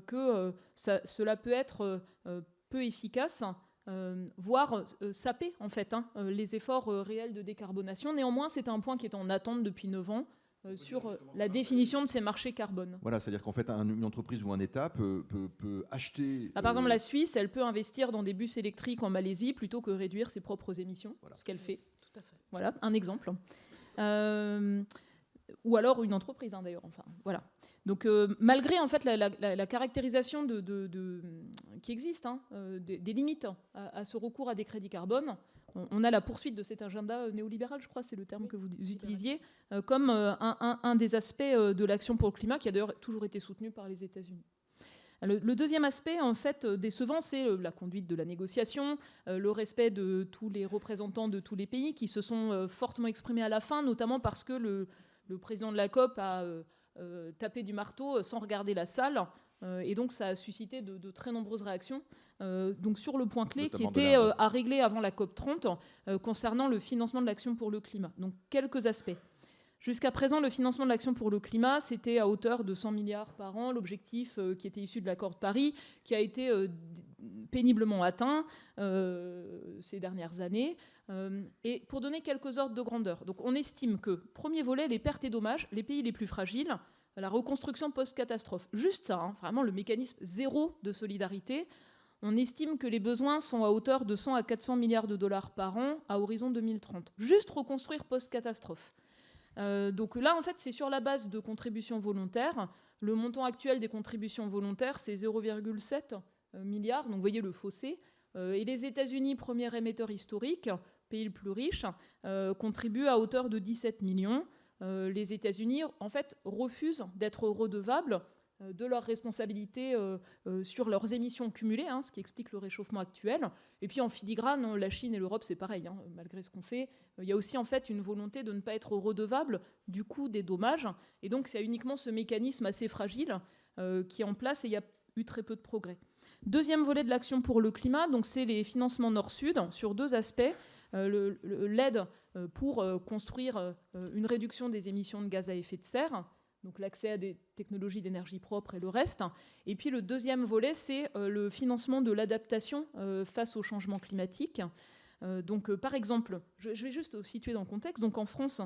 que cela peut être peu efficace, voire saper en fait les efforts réels de décarbonation. Néanmoins, c'est un point qui est en attente depuis 9 ans sur la définition de ces marchés carbone. Voilà, c'est-à-dire qu'en fait, une entreprise ou un État peut acheter... Par exemple, la Suisse, elle peut investir dans des bus électriques en Malaisie plutôt que réduire ses propres émissions, voilà. Ce qu'elle fait. Tout à fait. Voilà, un exemple. Ou alors une entreprise, d'ailleurs. Enfin, voilà. Donc, malgré en fait la caractérisation qui existe, des limites à ce recours à des crédits carbone, on a la poursuite de cet agenda néolibéral, je crois, c'est le terme que vous utilisiez, comme un des aspects de l'action pour le climat, qui a d'ailleurs toujours été soutenu par les États-Unis. Le deuxième aspect, en fait, décevant, c'est la conduite de la négociation, le respect de tous les représentants de tous les pays qui se sont fortement exprimés à la fin, notamment parce que le président de la COP a tapé du marteau sans regarder la salle. Et donc, ça a suscité de très nombreuses réactions. Donc, sur le point clé Notamment qui était à régler avant la COP 30 concernant le financement de l'action pour le climat. Donc, quelques aspects. Jusqu'à présent, le financement de l'action pour le climat, c'était à hauteur de 100 milliards par an, l'objectif qui était issu de l'accord de Paris, qui a été péniblement atteint ces dernières années. Et pour donner quelques ordres de grandeur, donc on estime que, premier volet, les pertes et dommages, les pays les plus fragiles, la reconstruction post-catastrophe, juste ça, vraiment le mécanisme zéro de solidarité, on estime que les besoins sont à hauteur de 100 à 400 milliards de dollars par an à horizon 2030. Juste reconstruire post-catastrophe. Donc là, en fait, c'est sur la base de contributions volontaires. Le montant actuel des contributions volontaires, c'est 0,7 milliards. Donc vous voyez le fossé. Et les États-Unis, premier émetteur historique, pays le plus riche, contribuent à hauteur de 17 millions. Les États-Unis, en fait, refusent d'être redevables de leurs responsabilités sur leurs émissions cumulées, ce qui explique le réchauffement actuel. Et puis en filigrane, la Chine et l'Europe, c'est pareil, malgré ce qu'on fait. Il y a aussi en fait une volonté de ne pas être redevable du coût des dommages. Et donc c'est uniquement ce mécanisme assez fragile qui est en place et il y a eu très peu de progrès. Deuxième volet de l'action pour le climat, donc c'est les financements nord-sud sur deux aspects. L'aide pour construire une réduction des émissions de gaz à effet de serre, donc l'accès à des technologies d'énergie propre et le reste. Et puis le deuxième volet, c'est le financement de l'adaptation face au changement climatique. Donc par exemple, je vais juste situer dans le contexte. Donc en France,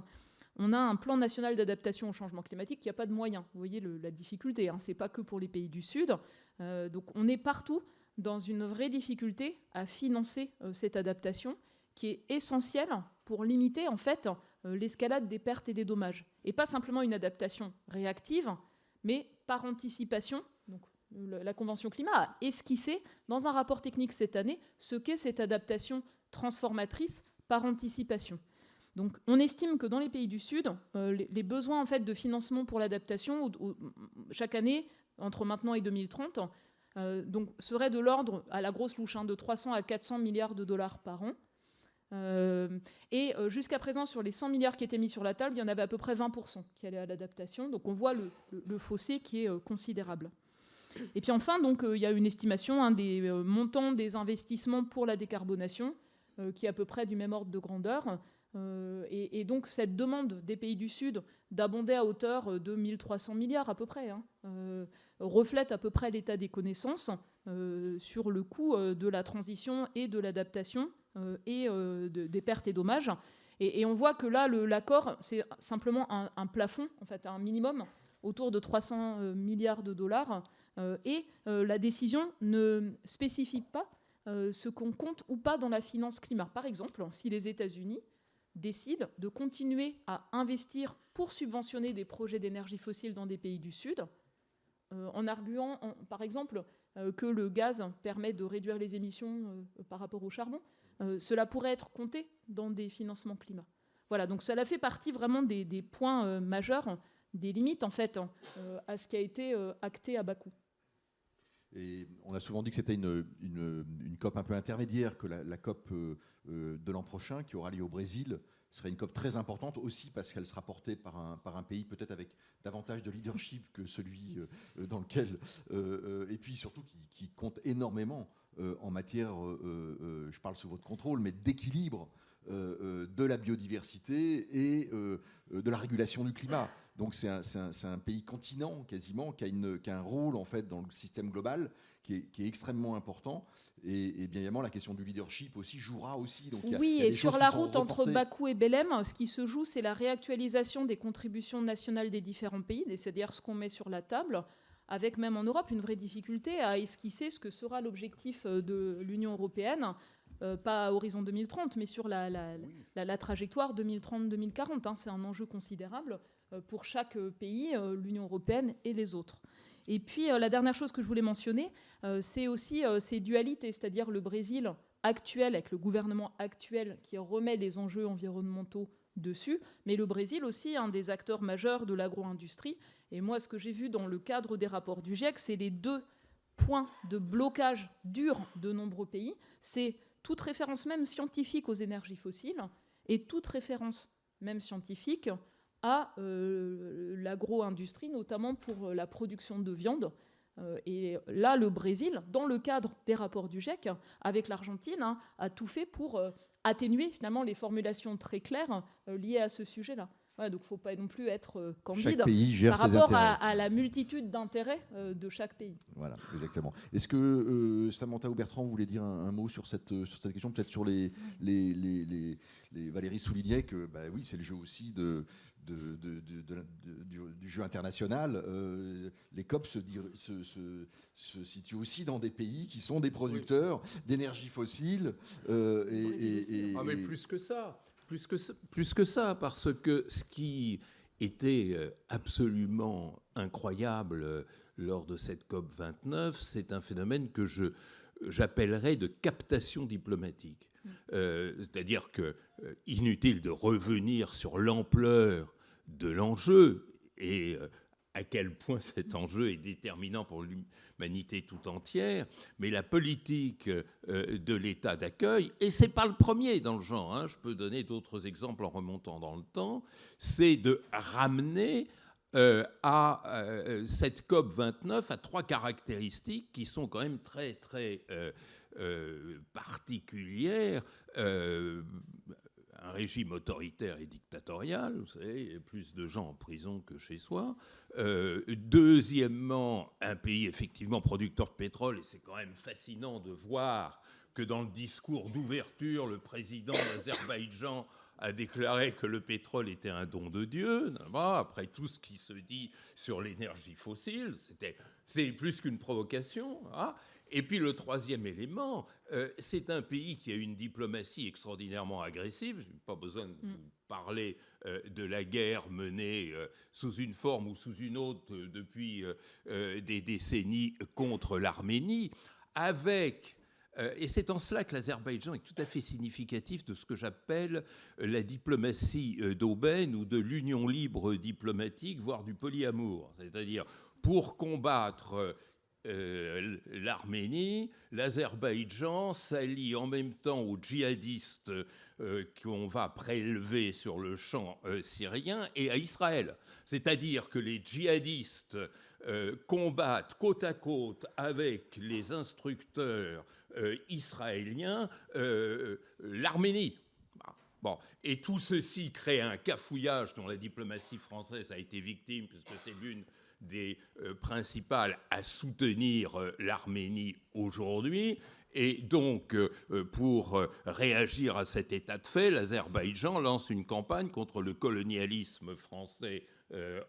on a un plan national d'adaptation au changement climatique qui n'a pas de moyens. Vous voyez la difficulté, ce n'est pas que pour les pays du Sud. Donc on est partout dans une vraie difficulté à financer cette adaptation qui est essentielle pour limiter en fait l'escalade des pertes et des dommages. Et pas simplement une adaptation réactive, mais par anticipation. Donc, la Convention climat a esquissé dans un rapport technique cette année ce qu'est cette adaptation transformatrice par anticipation. Donc on estime que dans les pays du Sud, les besoins en fait, de financement pour l'adaptation chaque année, entre maintenant et 2030, donc, seraient de l'ordre, à la grosse louche, de 300 à 400 milliards de dollars par an. Et jusqu'à présent, sur les 100 milliards qui étaient mis sur la table, il y en avait à peu près 20% qui allaient à l'adaptation. Donc on voit le fossé qui est considérable. Et puis enfin, donc, il y a une estimation des montants des investissements pour la décarbonation qui est à peu près du même ordre de grandeur. Et donc cette demande des pays du Sud d'abonder à hauteur de 1300 milliards à peu près, reflète à peu près l'état des connaissances sur le coût de la transition et de l'adaptation et des pertes et dommages. Et on voit que là, l'accord, c'est simplement un plafond, en fait, un minimum, autour de 300 milliards de dollars. Et la décision ne spécifie pas ce qu'on compte ou pas dans la finance climat. Par exemple, si les États-Unis décident de continuer à investir pour subventionner des projets d'énergie fossile dans des pays du Sud, en arguant, par exemple, que le gaz permet de réduire les émissions par rapport au charbon, cela pourrait être compté dans des financements climat. Voilà, donc cela fait partie vraiment des points majeurs, des limites, en fait, à ce qui a été acté à Bakou. Et on a souvent dit que c'était une COP un peu intermédiaire, que la COP de l'an prochain, qui aura lieu au Brésil, serait une COP très importante aussi parce qu'elle sera portée par un pays peut-être avec davantage de leadership que celui dans lequel... et puis surtout qui compte énormément en matière, je parle sous votre contrôle, mais d'équilibre de la biodiversité et de la régulation du climat. Donc c'est un pays continent quasiment qui a un rôle en fait dans le système global qui est extrêmement important. Et bien évidemment la question du leadership aussi jouera aussi. Donc, oui, et sur la route entre Bakou et Belém, ce qui se joue, c'est la réactualisation des contributions nationales des différents pays, c'est-à-dire ce qu'on met sur la table, avec même en Europe une vraie difficulté à esquisser ce que sera l'objectif de l'Union européenne. Pas à horizon 2030, mais sur la trajectoire 2030-2040. C'est un enjeu considérable pour chaque pays, l'Union européenne et les autres. Et puis, la dernière chose que je voulais mentionner, c'est aussi ces dualités, c'est-à-dire le Brésil actuel, avec le gouvernement actuel qui remet les enjeux environnementaux dessus, mais le Brésil aussi, un des acteurs majeurs de l'agro-industrie. Et moi, ce que j'ai vu dans le cadre des rapports du GIEC, c'est les deux points de blocage durs de nombreux pays. C'est toute référence même scientifique aux énergies fossiles et toute référence même scientifique à l'agro-industrie, notamment pour la production de viande. Et là, le Brésil, dans le cadre des rapports du GIEC, avec l'Argentine, a tout fait pour atténuer finalement les formulations très claires liées à ce sujet-là. Ouais, donc il ne faut pas non plus être candide par rapport à la multitude d'intérêts de chaque pays. Voilà, exactement. Est-ce que Samantha ou Bertrand voulait dire un mot sur cette question, peut-être sur les Valérie soulignait que oui, c'est le jeu aussi du jeu international. Les COP se situent aussi dans des pays qui sont des producteurs d'énergie fossile. Mais plus que ça. Plus que ça, parce que ce qui était absolument incroyable lors de cette COP29, c'est un phénomène que j'appellerais de captation diplomatique. C'est-à-dire que inutile de revenir sur l'ampleur de l'enjeu et à quel point cet enjeu est déterminant pour l'humanité tout entière, mais la politique de l'État d'accueil, et ce n'est pas le premier dans le genre, je peux donner d'autres exemples en remontant dans le temps, c'est de ramener à cette COP29 à trois caractéristiques qui sont quand même très, très particulières. Un régime autoritaire et dictatorial, vous savez, il y a plus de gens en prison que chez soi. Deuxièmement, un pays effectivement producteur de pétrole, et c'est quand même fascinant de voir que dans le discours d'ouverture, le président d'Azerbaïdjan a déclaré que le pétrole était un don de Dieu. Après tout ce qui se dit sur l'énergie fossile, c'est plus qu'une provocation. Et puis le troisième élément, c'est un pays qui a une diplomatie extraordinairement agressive. Je n'ai pas besoin de vous parler de la guerre menée sous une forme ou sous une autre depuis des décennies contre l'Arménie, avec... et c'est en cela que l'Azerbaïdjan est tout à fait significatif de ce que j'appelle la diplomatie d'aubaine ou de l'union libre diplomatique, voire du polyamour. C'est-à-dire, pour combattre... l'Arménie, l'Azerbaïdjan s'allie en même temps aux djihadistes qu'on va prélever sur le champ syrien et à Israël. C'est-à-dire que les djihadistes combattent côte à côte avec les instructeurs israéliens l'Arménie. Bon, et tout ceci crée un cafouillage dont la diplomatie française a été victime, puisque c'est l'une des principales à soutenir l'Arménie aujourd'hui. Et donc, pour réagir à cet état de fait, l'Azerbaïdjan lance une campagne contre le colonialisme français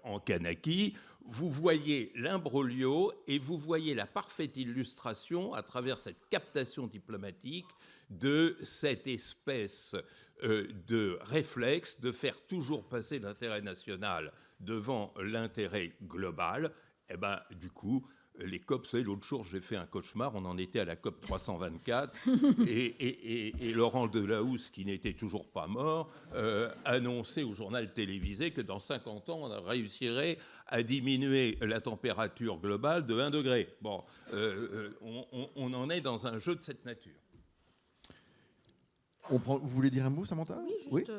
en Kanaki. Vous voyez l'imbroglio et vous voyez la parfaite illustration à travers cette captation diplomatique de cette espèce de réflexe de faire toujours passer l'intérêt national devant l'intérêt global. Et ben, du coup, les COP, vous savez, l'autre jour, j'ai fait un cauchemar, on en était à la COP 324, et Laurent Delahousse, qui n'était toujours pas mort, annonçait au journal télévisé que dans 50 ans, on réussirait à diminuer la température globale de 1 degré. Bon, on en est dans un jeu de cette nature. Vous voulez dire un mot, Samantha? Oui, juste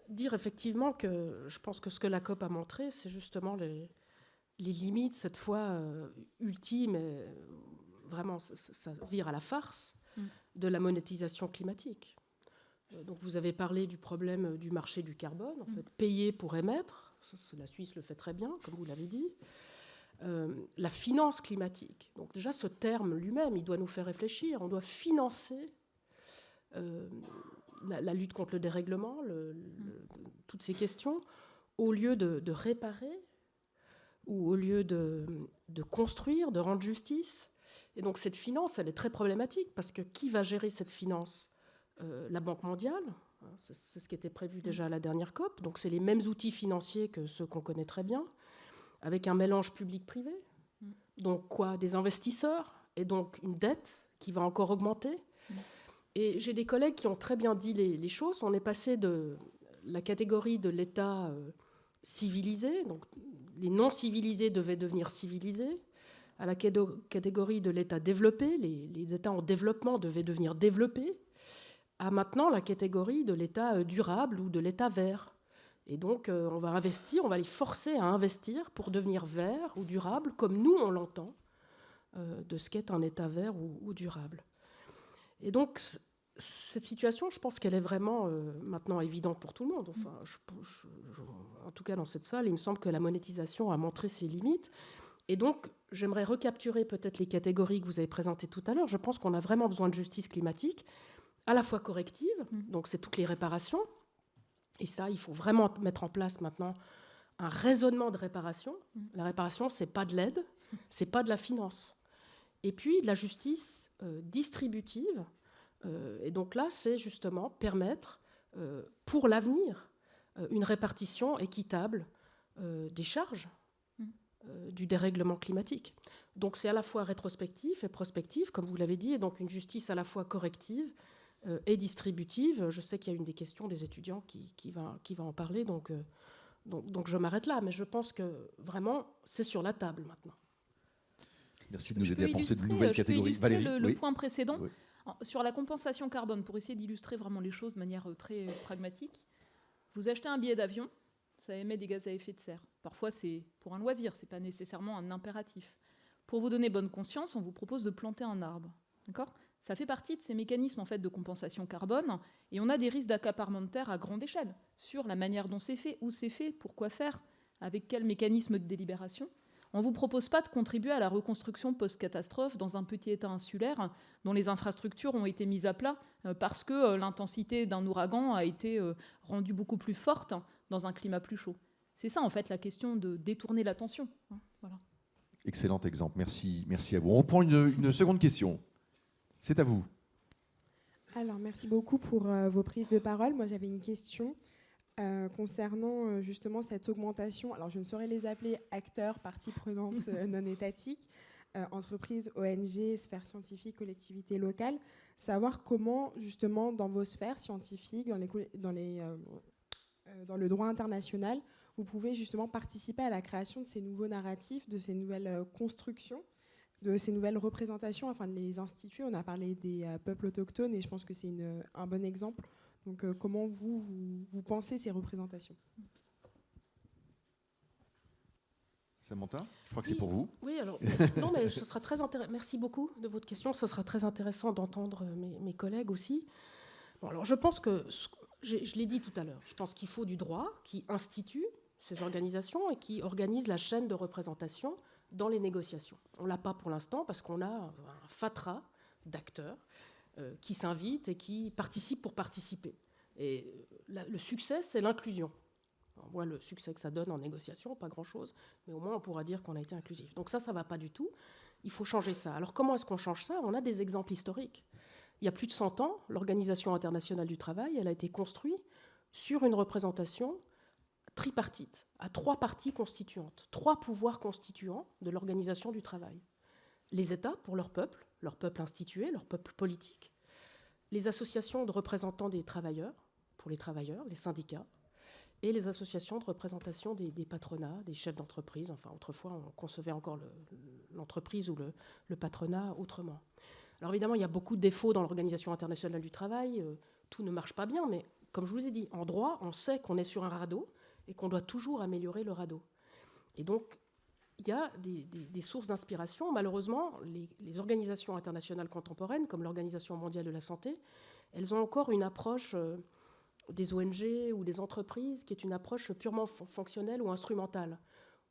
dire effectivement que je pense que ce que la COP a montré, c'est justement les limites, cette fois ultimes, et vraiment ça vire à la farce, de la monétisation climatique. Donc vous avez parlé du problème du marché du carbone, en fait, payer pour émettre, la Suisse le fait très bien, comme vous l'avez dit. La finance climatique, donc déjà ce terme lui-même, il doit nous faire réfléchir, on doit financer la lutte contre le dérèglement, toutes ces questions, au lieu de réparer, ou au lieu de construire, de rendre justice. Et donc cette finance, elle est très problématique, parce que qui va gérer cette finance? La Banque mondiale, c'est ce qui était prévu déjà à la dernière COP, donc c'est les mêmes outils financiers que ceux qu'on connaît très bien, avec un mélange public-privé. Donc quoi? Des investisseurs, et donc une dette qui va encore augmenter. Et j'ai des collègues qui ont très bien dit les choses. On est passé de la catégorie de l'État civilisé, donc les non-civilisés devaient devenir civilisés, à la catégorie de l'État développé, les États en développement devaient devenir développés, à maintenant la catégorie de l'État durable ou de l'État vert. Et donc on va investir, on va les forcer à investir pour devenir vert ou durable, comme nous on l'entend, de ce qu'est un État vert ou durable. Et donc, cette situation, je pense qu'elle est vraiment maintenant évidente pour tout le monde. Enfin, en tout cas, dans cette salle, il me semble que la monétisation a montré ses limites. Et donc, j'aimerais recapturer peut-être les catégories que vous avez présentées tout à l'heure. Je pense qu'on a vraiment besoin de justice climatique, à la fois corrective, donc c'est toutes les réparations. Et ça, il faut vraiment mettre en place maintenant un raisonnement de réparation. La réparation, ce n'est pas de l'aide, ce n'est pas de la finance. Et puis, de la justice distributive. Et donc là, c'est justement permettre, pour l'avenir, une répartition équitable des charges du dérèglement climatique. Donc c'est à la fois rétrospectif et prospectif, comme vous l'avez dit, et donc une justice à la fois corrective et distributive. Je sais qu'il y a une des questions des étudiants qui va en parler, donc je m'arrête là, mais je pense que vraiment, c'est sur la table maintenant. Merci de nous aider à penser de nouvelles catégories. Valérie, le point précédent, oui. Sur la compensation carbone, pour essayer d'illustrer vraiment les choses de manière très pragmatique. Vous achetez un billet d'avion, ça émet des gaz à effet de serre. Parfois, c'est pour un loisir, ce n'est pas nécessairement un impératif. Pour vous donner bonne conscience, on vous propose de planter un arbre. D'accord ? Ça fait partie de ces mécanismes en fait, de compensation carbone, et on a des risques d'accaparement de terre à grande échelle, sur la manière dont c'est fait, où c'est fait, pourquoi faire, avec quel mécanisme de délibération. On ne vous propose pas de contribuer à la reconstruction post-catastrophe dans un petit État insulaire dont les infrastructures ont été mises à plat parce que l'intensité d'un ouragan a été rendue beaucoup plus forte dans un climat plus chaud. C'est ça, en fait, la question de détourner l'attention. Voilà. Excellent exemple. Merci à vous. On prend une seconde question. C'est à vous. Alors, merci beaucoup pour vos prises de parole. Moi, j'avais une question. Concernant justement cette augmentation, alors je ne saurais les appeler acteurs, parties prenantes non étatiques, entreprises, ONG, sphères scientifiques, collectivités locales, savoir comment justement dans vos sphères scientifiques, dans le droit international, vous pouvez justement participer à la création de ces nouveaux narratifs, de ces nouvelles constructions, de ces nouvelles représentations afin de les instituer. On a parlé des peuples autochtones et je pense que c'est un bon exemple. Donc, comment vous pensez ces représentations? Samantha, je crois que c'est pour vous. Oui, alors, non, mais ce sera très intéressant. Merci beaucoup de votre question. Ce sera très intéressant d'entendre mes collègues aussi. Bon, alors je pense que, je l'ai dit tout à l'heure, je pense qu'il faut du droit qui institue ces organisations et qui organise la chaîne de représentation dans les négociations. On ne l'a pas pour l'instant parce qu'on a un fatras d'acteurs qui s'invitent et qui participent pour participer. Et le succès, c'est l'inclusion. On voit le succès que ça donne en négociation, pas grand-chose, mais au moins on pourra dire qu'on a été inclusif. Donc ça ne va pas du tout. Il faut changer ça. Alors comment est-ce qu'on change ça? On a des exemples historiques. Il y a plus de 100 ans, l'Organisation internationale du travail, elle a été construite sur une représentation tripartite, à 3 parties constituantes, 3 pouvoirs constituants de l'organisation du travail. Les États pour leur peuple institué, leur peuple politique, les associations de représentants des travailleurs, pour les travailleurs, les syndicats, et les associations de représentation des patronats, des chefs d'entreprise. Enfin, autrefois, on concevait encore l'entreprise ou le patronat autrement. Alors évidemment, il y a beaucoup de défauts dans l'Organisation internationale du travail. Tout ne marche pas bien, mais comme je vous ai dit, en droit, on sait qu'on est sur un radeau et qu'on doit toujours améliorer le radeau. Et donc, il y a des sources d'inspiration. Malheureusement, les organisations internationales contemporaines, comme l'Organisation mondiale de la santé, elles ont encore une approche des ONG ou des entreprises qui est une approche purement fonctionnelle ou instrumentale.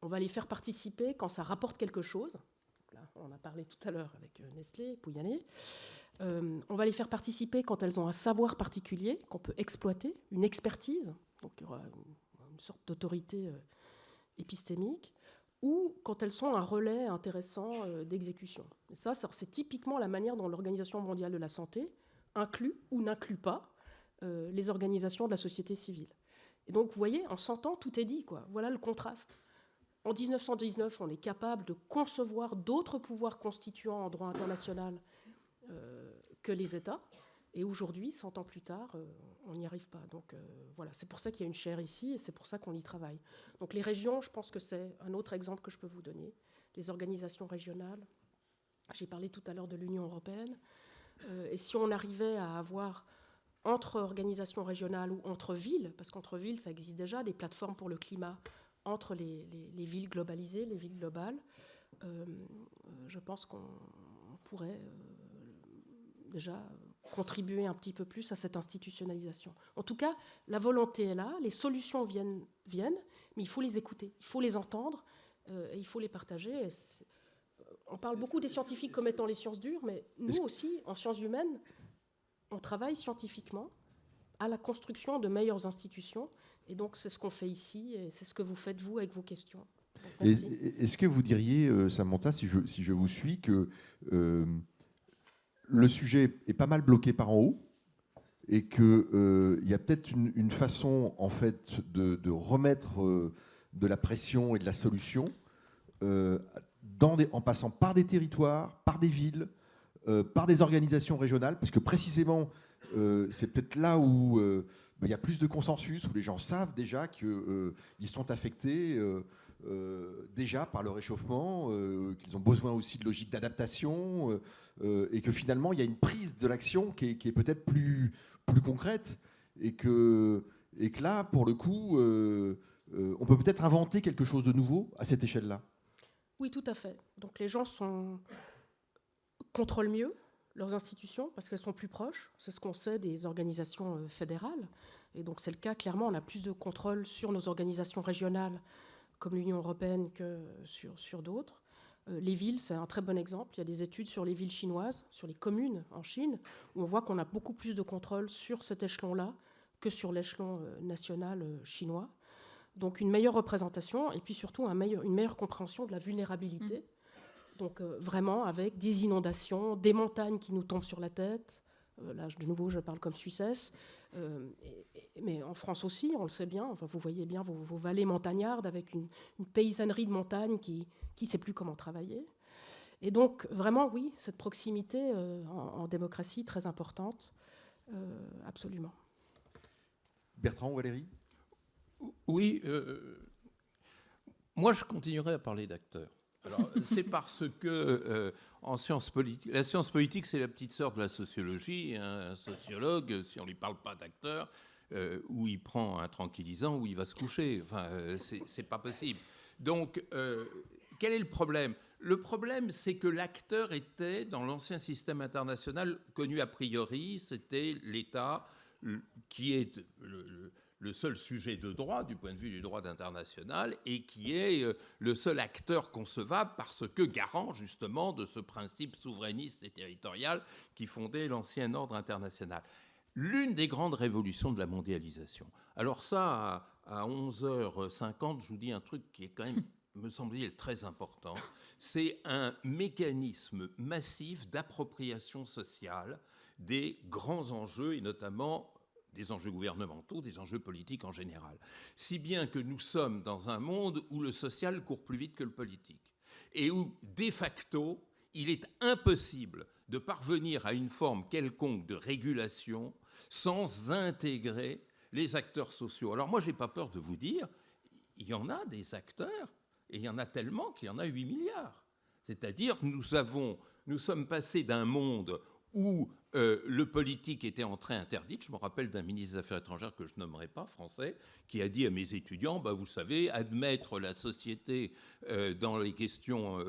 On va les faire participer quand ça rapporte quelque chose. Là, on a parlé tout à l'heure avec Nestlé, Pouyanné. On va les faire participer quand elles ont un savoir particulier qu'on peut exploiter, une expertise, donc il y aura une sorte d'autorité épistémique, ou quand elles sont un relais intéressant d'exécution. Et ça, c'est typiquement la manière dont l'Organisation mondiale de la santé inclut ou n'inclut pas les organisations de la société civile. Et donc, vous voyez, en 100 ans, tout est dit, quoi. Voilà le contraste. En 1919, on est capable de concevoir d'autres pouvoirs constituants en droit international que les États. Et aujourd'hui, 100 ans plus tard, on n'y arrive pas. Donc voilà, c'est pour ça qu'il y a une chaire ici et c'est pour ça qu'on y travaille. Donc les régions, je pense que c'est un autre exemple que je peux vous donner. Les organisations régionales. J'ai parlé tout à l'heure de l'Union européenne. Et si on arrivait à avoir entre organisations régionales ou entre villes, parce qu'entre villes, ça existe déjà, des plateformes pour le climat entre les villes globalisées, les villes globales, je pense qu'on pourrait déjà contribuer un petit peu plus à cette institutionnalisation. En tout cas, la volonté est là, les solutions viennent, mais il faut les écouter, il faut les entendre, et il faut les partager. On parle beaucoup des scientifiques comme étant les sciences dures, mais nous aussi, en sciences humaines, on travaille scientifiquement à la construction de meilleures institutions. Et donc, c'est ce qu'on fait ici, et c'est ce que vous faites, vous, avec vos questions. Donc, est-ce que vous diriez, Samantha, si je vous suis, que le sujet est pas mal bloqué par en haut et qu'il y a peut-être une façon, en fait, de remettre de la pression et de la solution en passant par des territoires, par des villes, par des organisations régionales, parce que précisément, c'est peut-être là où il y a plus de consensus, où les gens savent déjà qu'ils sont affectés déjà par le réchauffement, qu'ils ont besoin aussi de logique d'adaptation, et que finalement, il y a une prise de l'action qui est peut-être plus concrète, et que là, pour le coup, on peut peut-être inventer quelque chose de nouveau à cette échelle-là. Oui, tout à fait. Donc les gens contrôlent mieux leurs institutions parce qu'elles sont plus proches. C'est ce qu'on sait des organisations fédérales. Et donc c'est le cas, clairement, on a plus de contrôle sur nos organisations régionales comme l'Union européenne que sur d'autres. Les villes, c'est un très bon exemple. Il y a des études sur les villes chinoises, sur les communes en Chine, où on voit qu'on a beaucoup plus de contrôle sur cet échelon-là que sur l'échelon national chinois. Donc une meilleure représentation et puis surtout une meilleure compréhension de la vulnérabilité. Donc vraiment avec des inondations, des montagnes qui nous tombent sur la tête. Là, de nouveau, je parle comme Suissesse. Mais en France aussi, on le sait bien. Enfin, vous voyez bien vos vallées montagnardes avec une paysannerie de montagne qui ne sait plus comment travailler. Et donc vraiment, oui, cette proximité en démocratie très importante. Absolument. Bertrand, Valérie ? Oui, moi je continuerai à parler d'acteurs. Alors, c'est parce que en sciences politiques, la science politique, c'est la petite sœur de la sociologie. Un sociologue, si on ne lui parle pas d'acteurs, ou il prend un tranquillisant, ou il va se coucher. Enfin, c'est pas possible. Donc, quel est le problème ? Le problème, c'est que l'acteur était, dans l'ancien système international, connu a priori, c'était l'État qui est le seul sujet de droit du point de vue du droit international et qui est le seul acteur concevable parce que garant justement de ce principe souverainiste et territorial qui fondait l'ancien ordre international. L'une des grandes révolutions de la mondialisation. Alors ça, à 11h50, je vous dis un truc qui est quand même, me semble-t-il, très important. C'est un mécanisme massif d'appropriation sociale des grands enjeux et notamment des enjeux gouvernementaux, des enjeux politiques en général. Si bien que nous sommes dans un monde où le social court plus vite que le politique et où, de facto, il est impossible de parvenir à une forme quelconque de régulation sans intégrer les acteurs sociaux. Alors moi, je n'ai pas peur de vous dire, il y en a des acteurs, et il y en a tellement qu'il y en a 8 milliards. C'est-à-dire nous sommes passés d'un monde où le politique était entrée interdite. Je me rappelle d'un ministre des Affaires étrangères que je nommerai pas, français, qui a dit à mes étudiants, vous savez, admettre la société dans les questions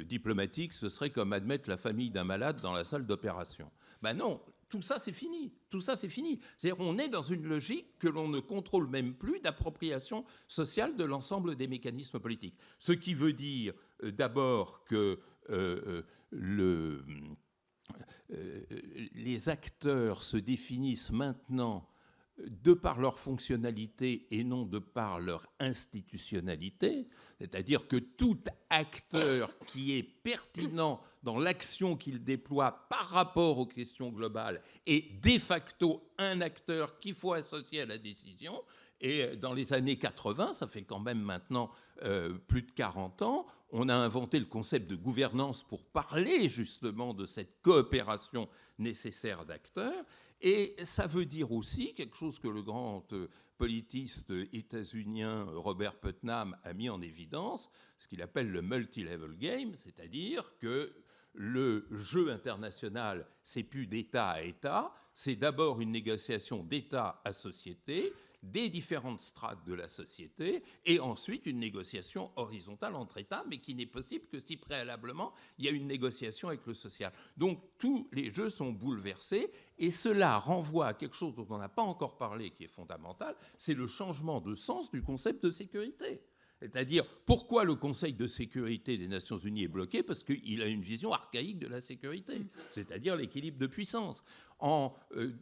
diplomatiques, ce serait comme admettre la famille d'un malade dans la salle d'opération. Non, tout ça c'est fini. Tout ça c'est fini. C'est-à-dire on est dans une logique que l'on ne contrôle même plus d'appropriation sociale de l'ensemble des mécanismes politiques. Ce qui veut dire d'abord que les acteurs se définissent maintenant de par leur fonctionnalité et non de par leur institutionnalité, c'est-à-dire que tout acteur qui est pertinent dans l'action qu'il déploie par rapport aux questions globales est de facto un acteur qu'il faut associer à la décision. Et dans les années 80, ça fait quand même maintenant plus de 40 ans, on a inventé le concept de gouvernance pour parler justement de cette coopération nécessaire d'acteurs. Et ça veut dire aussi quelque chose que le grand politiste états-unien Robert Putnam a mis en évidence, ce qu'il appelle le multi-level game, c'est-à-dire que le jeu international, c'est plus d'État à État, c'est d'abord une négociation d'État à société, des différentes strates de la société, et ensuite une négociation horizontale entre États, mais qui n'est possible que si préalablement il y a une négociation avec le social. Donc tous les jeux sont bouleversés, et cela renvoie à quelque chose dont on n'a pas encore parlé, qui est fondamental, c'est le changement de sens du concept de sécurité. C'est-à-dire, pourquoi le Conseil de sécurité des Nations Unies est bloqué ? Parce qu'il a une vision archaïque de la sécurité, c'est-à-dire l'équilibre de puissance. En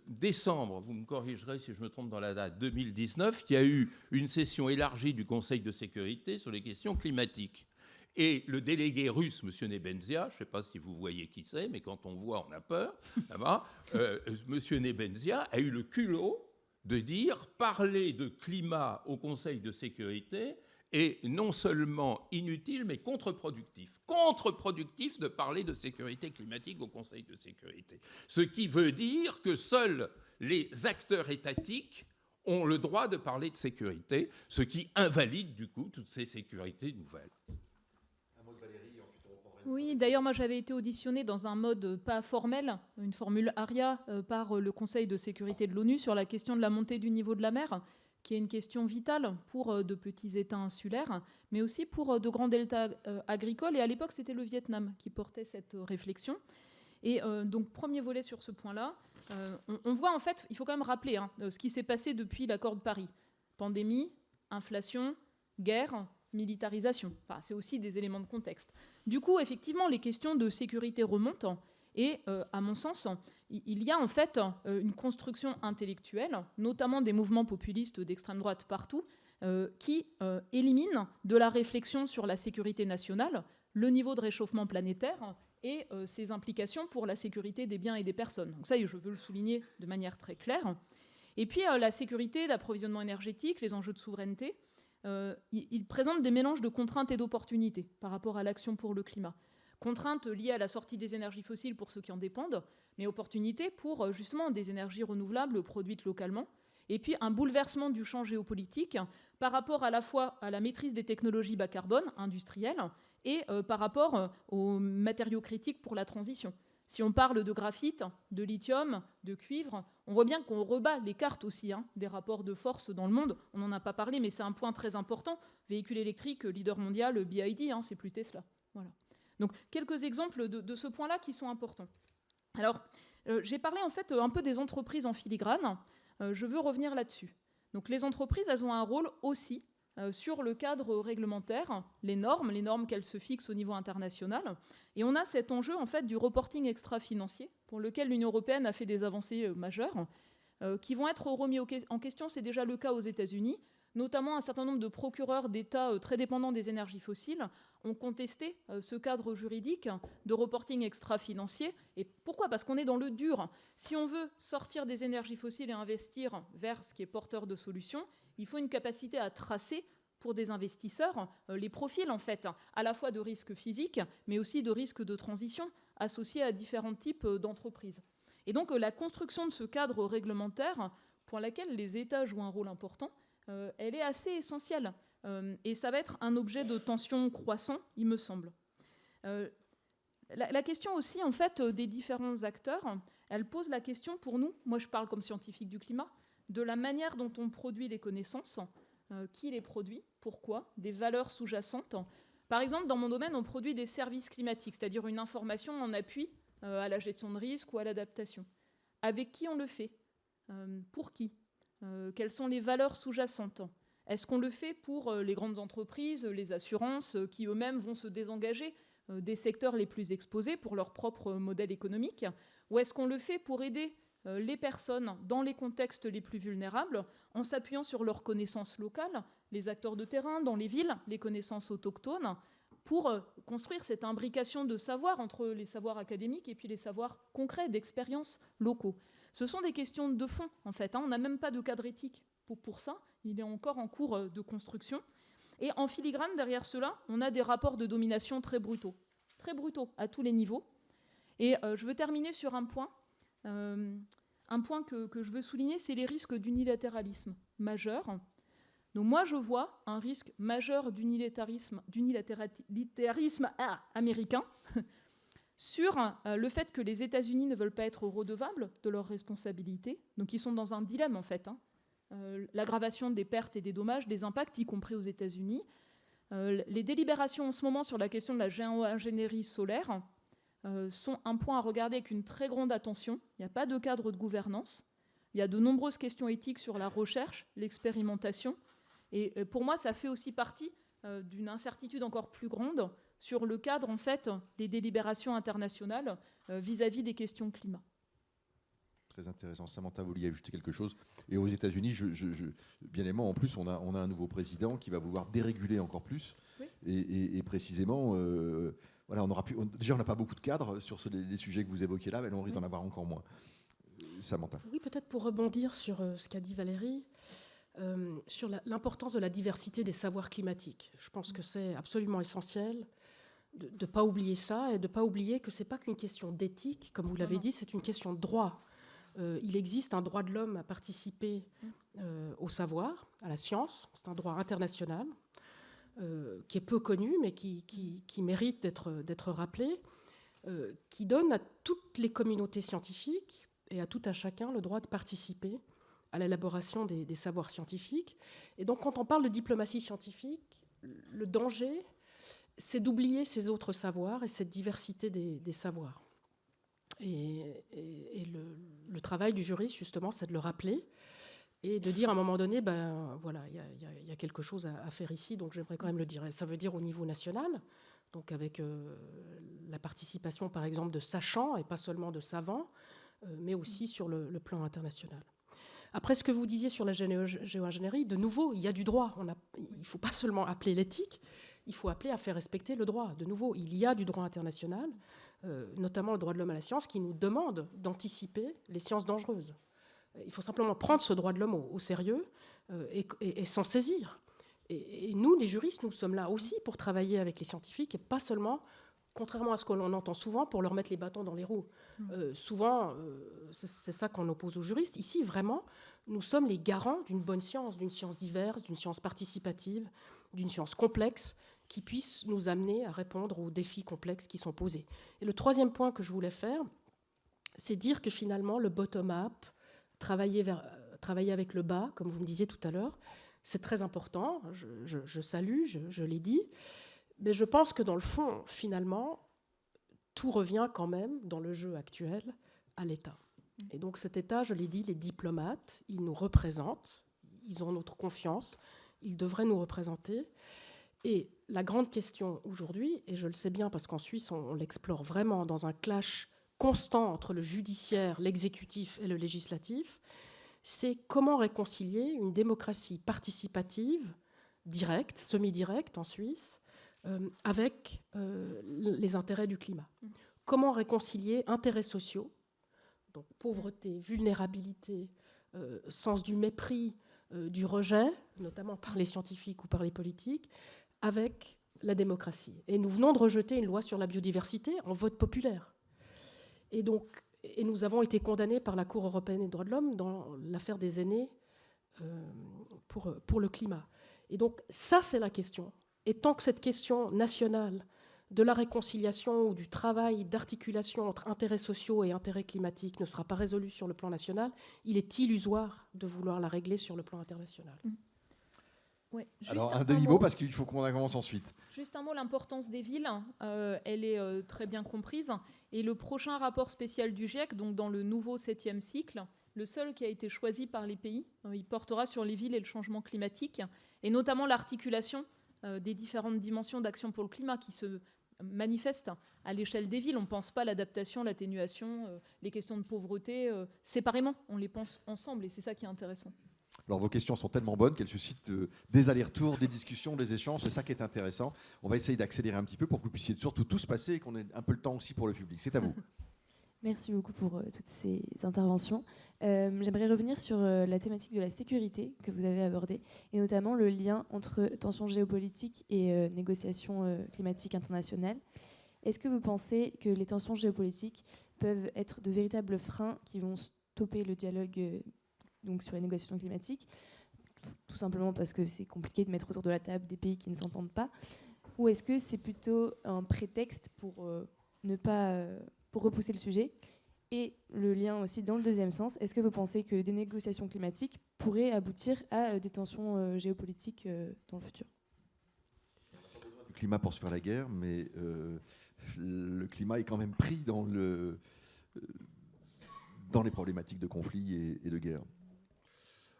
décembre, vous me corrigerez si je me trompe dans la date, 2019, il y a eu une session élargie du Conseil de sécurité sur les questions climatiques. Et le délégué russe, M. Nebenzia, je ne sais pas si vous voyez qui c'est, mais quand on voit, on a peur, M. Nebenzia a eu le culot de dire « parler de climat au Conseil de sécurité », est non seulement inutile, mais contre-productif. Contre-productif de parler de sécurité climatique au Conseil de sécurité. Ce qui veut dire que seuls les acteurs étatiques ont le droit de parler de sécurité, ce qui invalide du coup toutes ces sécurités nouvelles. Un mot de Valérie, ensuite on reprendra. Oui, d'ailleurs, moi j'avais été auditionnée dans un mode pas formel, une formule ARIA, par le Conseil de sécurité de l'ONU sur la question de la montée du niveau de la mer, qui est une question vitale pour de petits États insulaires, mais aussi pour de grands deltas agricoles. Et à l'époque, c'était le Vietnam qui portait cette réflexion. Et donc, premier volet sur ce point-là, on voit en fait, il faut quand même rappeler ce qui s'est passé depuis l'accord de Paris. Pandémie, inflation, guerre, militarisation. Enfin, c'est aussi des éléments de contexte. Du coup, effectivement, les questions de sécurité remontent. Et à mon sens, il y a en fait une construction intellectuelle, notamment des mouvements populistes d'extrême droite partout, qui éliminent de la réflexion sur la sécurité nationale le niveau de réchauffement planétaire et ses implications pour la sécurité des biens et des personnes. Donc ça, je veux le souligner de manière très claire. Et puis la sécurité d'approvisionnement énergétique, les enjeux de souveraineté, ils présentent des mélanges de contraintes et d'opportunités par rapport à l'action pour le climat. Contraintes liées à la sortie des énergies fossiles pour ceux qui en dépendent, mais opportunités pour justement des énergies renouvelables produites localement. Et puis un bouleversement du champ géopolitique par rapport à la fois à la maîtrise des technologies bas carbone industrielles et par rapport aux matériaux critiques pour la transition. Si on parle de graphite, de lithium, de cuivre, on voit bien qu'on rebat les cartes aussi des rapports de force dans le monde. On n'en a pas parlé, mais c'est un point très important. Véhicule électrique, leader mondial, BYD, c'est plus Tesla. Voilà. Donc, quelques exemples de ce point-là qui sont importants. Alors, j'ai parlé en fait un peu des entreprises en filigrane. Je veux revenir là-dessus. Donc, les entreprises, elles ont un rôle aussi sur le cadre réglementaire, les normes qu'elles se fixent au niveau international. Et on a cet enjeu en fait du reporting extra-financier, pour lequel l'Union européenne a fait des avancées majeures, qui vont être remis en question. C'est déjà le cas aux États-Unis. Notamment, un certain nombre de procureurs d'États très dépendants des énergies fossiles ont contesté ce cadre juridique de reporting extra-financier. Et pourquoi ? Parce qu'on est dans le dur. Si on veut sortir des énergies fossiles et investir vers ce qui est porteur de solutions, il faut une capacité à tracer pour des investisseurs les profils, en fait, à la fois de risques physiques, mais aussi de risques de transition associés à différents types d'entreprises. Et donc, la construction de ce cadre réglementaire, pour laquelle les États jouent un rôle important, elle est assez essentielle. Et ça va être un objet de tension croissant, il me semble. La question aussi, en fait, des différents acteurs, elle pose la question pour nous, moi je parle comme scientifique du climat, de la manière dont on produit les connaissances, qui les produit, pourquoi, des valeurs sous-jacentes. Par exemple, dans mon domaine, on produit des services climatiques, c'est-à-dire une information en appui à la gestion de risque ou à l'adaptation. Avec qui on le fait ? Pour qui ? Quelles sont les valeurs sous-jacentes ? Est-ce qu'on le fait pour les grandes entreprises, les assurances, qui eux-mêmes vont se désengager des secteurs les plus exposés pour leur propre modèle économique ? Ou est-ce qu'on le fait pour aider les personnes dans les contextes les plus vulnérables en s'appuyant sur leurs connaissances locales, les acteurs de terrain dans les villes, les connaissances autochtones, pour construire cette imbrication de savoir entre les savoirs académiques et puis les savoirs concrets d'expériences locaux ? Ce sont des questions de fond, en fait. On n'a même pas de cadre éthique pour ça. Il est encore en cours de construction. Et en filigrane, derrière cela, on a des rapports de domination très brutaux à tous les niveaux. Et je veux terminer sur un point que je veux souligner, c'est les risques d'unilatéralisme majeur. Donc moi, je vois un risque majeur d'unilatérisme américain sur le fait que les États-Unis ne veulent pas être redevables de leurs responsabilités. Donc ils sont dans un dilemme, en fait. L'aggravation des pertes et des dommages, des impacts, y compris aux États-Unis. Les délibérations en ce moment sur la question de la géo-ingénierie solaire sont un point à regarder avec une très grande attention. Il n'y a pas de cadre de gouvernance. Il y a de nombreuses questions éthiques sur la recherche, l'expérimentation. Et pour moi, ça fait aussi partie d'une incertitude encore plus grande sur le cadre, en fait, des délibérations internationales vis-à-vis des questions climat. Très intéressant. Samantha, vous vouliez ajouter quelque chose. Et aux États-Unis, bien évidemment, en plus, on a un nouveau président qui va vouloir déréguler encore plus. Oui. Et précisément, voilà, déjà, on n'a pas beaucoup de cadres sur les sujets que vous évoquez là, mais on risque d'en avoir encore moins. Samantha. Oui, peut-être pour rebondir sur ce qu'a dit Valérie, sur l'importance de la diversité des savoirs climatiques. Je pense que c'est absolument essentiel de ne pas oublier ça et de ne pas oublier que ce n'est pas qu'une question d'éthique, comme vous l'avez dit, c'est une question de droit. Il existe un droit de l'homme à participer au savoir, à la science. C'est un droit international qui est peu connu, mais qui mérite d'être rappelé, qui donne à toutes les communautés scientifiques et à tout un chacun le droit de participer à l'élaboration des savoirs scientifiques. Et donc, quand on parle de diplomatie scientifique, le danger, c'est d'oublier ces autres savoirs et cette diversité des savoirs. Et le travail du juriste, justement, c'est de le rappeler et de dire à un moment donné, voilà, il y a quelque chose à faire ici, donc j'aimerais quand même le dire. Et ça veut dire au niveau national, donc avec la participation, par exemple, de sachants et pas seulement de savants, mais aussi sur le plan international. Après, ce que vous disiez sur la géo-ingénierie, de nouveau, il y a du droit. Il ne faut pas seulement appeler l'éthique, il faut appeler à faire respecter le droit. De nouveau, il y a du droit international, notamment le droit de l'homme à la science, qui nous demande d'anticiper les sciences dangereuses. Il faut simplement prendre ce droit de l'homme au sérieux et s'en saisir. Et nous, les juristes, nous sommes là aussi pour travailler avec les scientifiques et pas seulement, contrairement à ce que l'on entend souvent, pour leur mettre les bâtons dans les roues. Souvent, c'est ça qu'on oppose aux juristes. Ici, vraiment, nous sommes les garants d'une bonne science, d'une science diverse, d'une science participative, d'une science complexe qui puisse nous amener à répondre aux défis complexes qui sont posés. Et le troisième point que je voulais faire, c'est dire que finalement, le bottom-up, travailler avec le bas, comme vous me disiez tout à l'heure, c'est très important, je salue, je l'ai dit, Mais je pense que dans le fond, finalement, tout revient quand même, dans le jeu actuel, à l'État. Et donc cet État, je l'ai dit, les diplomates, ils nous représentent, ils ont notre confiance, ils devraient nous représenter. Et la grande question aujourd'hui, et je le sais bien parce qu'en Suisse, on l'explore vraiment dans un clash constant entre le judiciaire, l'exécutif et le législatif, c'est comment réconcilier une démocratie participative, directe, semi-directe en Suisse, avec les intérêts du climat. Comment réconcilier intérêts sociaux, donc pauvreté, vulnérabilité, sens du mépris, du rejet, notamment par les scientifiques ou par les politiques, avec la démocratie. Et nous venons de rejeter une loi sur la biodiversité en vote populaire. Et nous avons été condamnés par la Cour européenne des droits de l'homme dans l'affaire des aînés pour le climat. Et donc ça, c'est la question. Et tant que cette question nationale de la réconciliation ou du travail d'articulation entre intérêts sociaux et intérêts climatiques ne sera pas résolue sur le plan national, il est illusoire de vouloir la régler sur le plan international. Ouais, Alors, un demi-mot, parce qu'il faut qu'on avance ensuite. Juste un mot, l'importance des villes, elle est très bien comprise. Et le prochain rapport spécial du GIEC, donc dans le nouveau 7e cycle, le seul qui a été choisi par les pays, il portera sur les villes et le changement climatique, et notamment l'articulation des différentes dimensions d'action pour le climat qui se manifestent à l'échelle des villes. On ne pense pas l'adaptation, l'atténuation, les questions de pauvreté séparément, on les pense ensemble, et c'est ça qui est intéressant. Alors vos questions sont tellement bonnes qu'elles suscitent des allers-retours, des discussions, des échanges. C'est ça qui est intéressant. On va essayer d'accélérer un petit peu pour que vous puissiez surtout tous passer et qu'on ait un peu le temps aussi pour le public. C'est à vous. Merci beaucoup pour toutes ces interventions. J'aimerais revenir sur la thématique de la sécurité que vous avez abordée, et notamment le lien entre tensions géopolitiques et négociations climatiques internationales. Est-ce que vous pensez que les tensions géopolitiques peuvent être de véritables freins qui vont stopper le dialogue donc sur les négociations climatiques, tout simplement parce que c'est compliqué de mettre autour de la table des pays qui ne s'entendent pas, ou est-ce que c'est plutôt un prétexte pour pour repousser le sujet? Et le lien aussi dans le deuxième sens, est-ce que vous pensez que des négociations climatiques pourraient aboutir à des tensions géopolitiques dans le futur? Le climat pour se faire la guerre, mais le climat est quand même pris dans les problématiques de conflit et de guerre.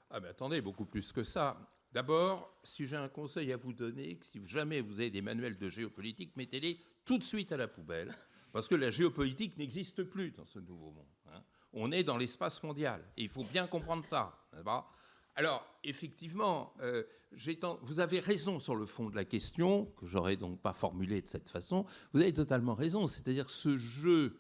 Ah mais attendez, beaucoup plus que ça. D'abord, si j'ai un conseil à vous donner, si jamais vous avez des manuels de géopolitique, mettez-les tout de suite à la poubelle, parce que la géopolitique n'existe plus dans ce nouveau monde. Hein. On est dans l'espace mondial, et il faut bien comprendre ça. Alors, effectivement, vous avez raison sur le fond de la question, que j'aurais donc pas formulée de cette façon. Vous avez totalement raison, c'est-à-dire ce jeu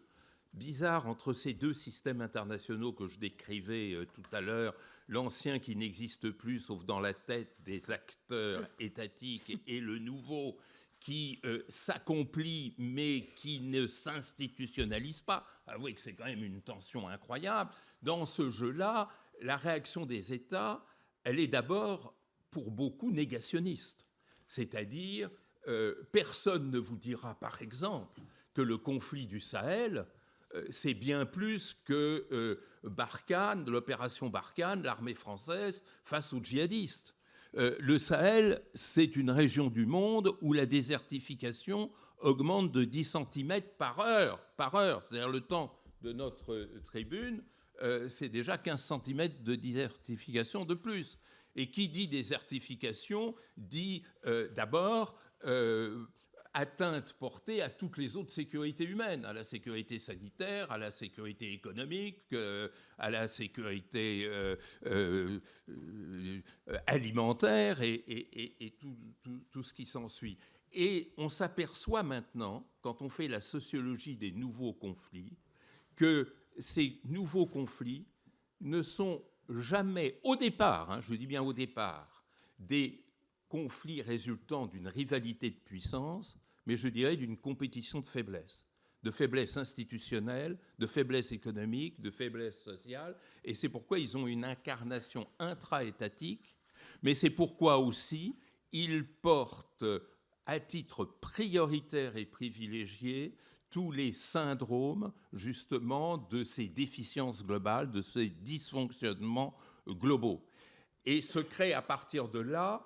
bizarre entre ces deux systèmes internationaux que je décrivais tout à l'heure, l'ancien qui n'existe plus sauf dans la tête des acteurs étatiques et le nouveau qui s'accomplit mais qui ne s'institutionnalise pas. Avouez que c'est quand même une tension incroyable. Dans ce jeu-là, la réaction des États, elle est d'abord pour beaucoup négationniste. C'est-à-dire, personne ne vous dira par exemple que le conflit du Sahel, c'est bien plus que Barkhane, l'opération Barkhane, l'armée française face aux djihadistes. Le Sahel, c'est une région du monde où la désertification augmente de 10 cm par heure. C'est-à-dire le temps de notre tribune, c'est déjà 15 cm de désertification de plus. Et qui dit désertification dit d'abord atteinte portée à toutes les autres sécurités humaines, à la sécurité sanitaire, à la sécurité économique, à la sécurité alimentaire et tout ce qui s'ensuit. Et on s'aperçoit maintenant, quand on fait la sociologie des nouveaux conflits, que ces nouveaux conflits ne sont jamais, au départ, je dis bien au départ, des conflits résultant d'une rivalité de puissance, mais je dirais d'une compétition de faiblesse institutionnelle, de faiblesse économique, de faiblesse sociale, et c'est pourquoi ils ont une incarnation intra-étatique, mais c'est pourquoi aussi ils portent à titre prioritaire et privilégié tous les syndromes, justement, de ces déficiences globales, de ces dysfonctionnements globaux. Et se crée à partir de là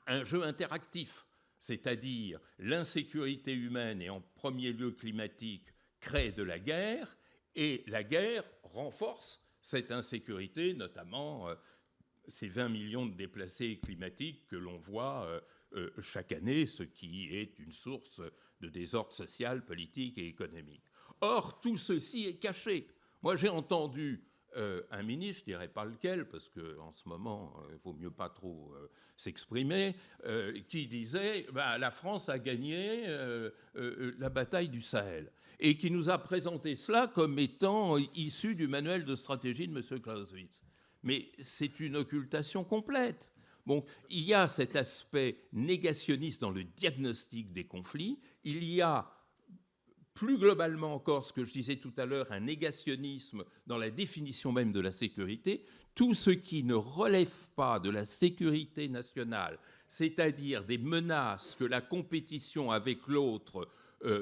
un jeu interactif. c'est-à-dire l'insécurité humaine et en premier lieu climatique, crée de la guerre, et la guerre renforce cette insécurité, notamment ces 20 millions de déplacés climatiques que l'on voit chaque année, ce qui est une source de désordre social, politique et économique. Or, tout ceci est caché. Moi, j'ai entendu un ministre, je ne dirais pas lequel, parce qu'en ce moment, il vaut mieux pas trop s'exprimer, qui disait la France a gagné la bataille du Sahel, et qui nous a présenté cela comme étant issu du manuel de stratégie de M. Clausewitz. Mais c'est une occultation complète. Bon, il y a cet aspect négationniste dans le diagnostic des conflits, il y a plus globalement encore, ce que je disais tout à l'heure, un négationnisme dans la définition même de la sécurité. Tout ce qui ne relève pas de la sécurité nationale, c'est-à-dire des menaces que la compétition avec l'autre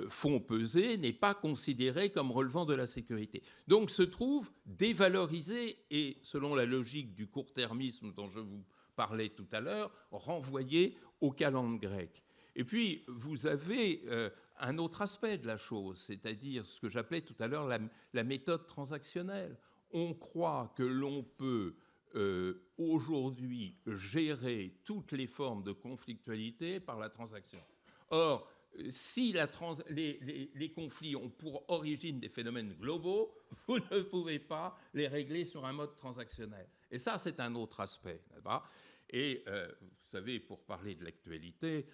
font peser, n'est pas considéré comme relevant de la sécurité. Donc se trouve dévalorisé et, selon la logique du court-termisme dont je vous parlais tout à l'heure, renvoyé aux calendes grecques. Et puis, vous avez un autre aspect de la chose, c'est-à-dire ce que j'appelais tout à l'heure la méthode transactionnelle. On croit que l'on peut aujourd'hui gérer toutes les formes de conflictualité par la transaction. Or, si les conflits ont pour origine des phénomènes globaux, vous ne pouvez pas les régler sur un mode transactionnel. Et ça, c'est un autre aspect. Et vous savez, pour parler de l'actualité,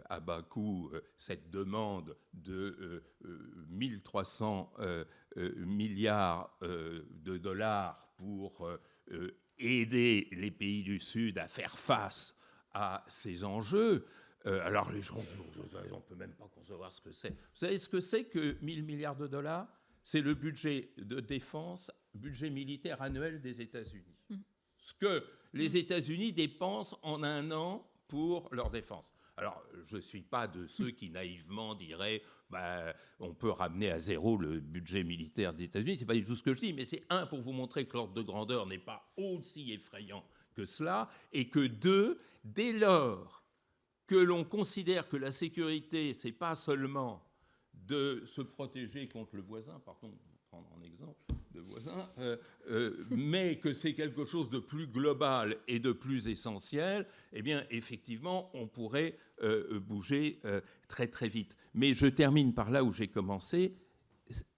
à Bakou, cette demande de 1300 milliards de dollars pour aider les pays du Sud à faire face à ces enjeux. Alors les gens disent, on ne peut même pas concevoir ce que c'est. Vous savez ce que c'est que 1000 milliards de dollars? C'est le budget de défense, budget militaire annuel des États-Unis. Ce que les États-Unis dépensent en un an pour leur défense. Alors, je ne suis pas de ceux qui naïvement diraient on peut ramener à zéro le budget militaire des États-Unis. Ce n'est pas du tout ce que je dis, mais c'est un, pour vous montrer que l'ordre de grandeur n'est pas aussi effrayant que cela, et que deux, dès lors que l'on considère que la sécurité, ce n'est pas seulement de se protéger contre le voisin, pardon, pour prendre un exemple de voisin, mais que c'est quelque chose de plus global et de plus essentiel, eh bien, effectivement, on pourrait bouger très, très vite. Mais je termine par là où j'ai commencé.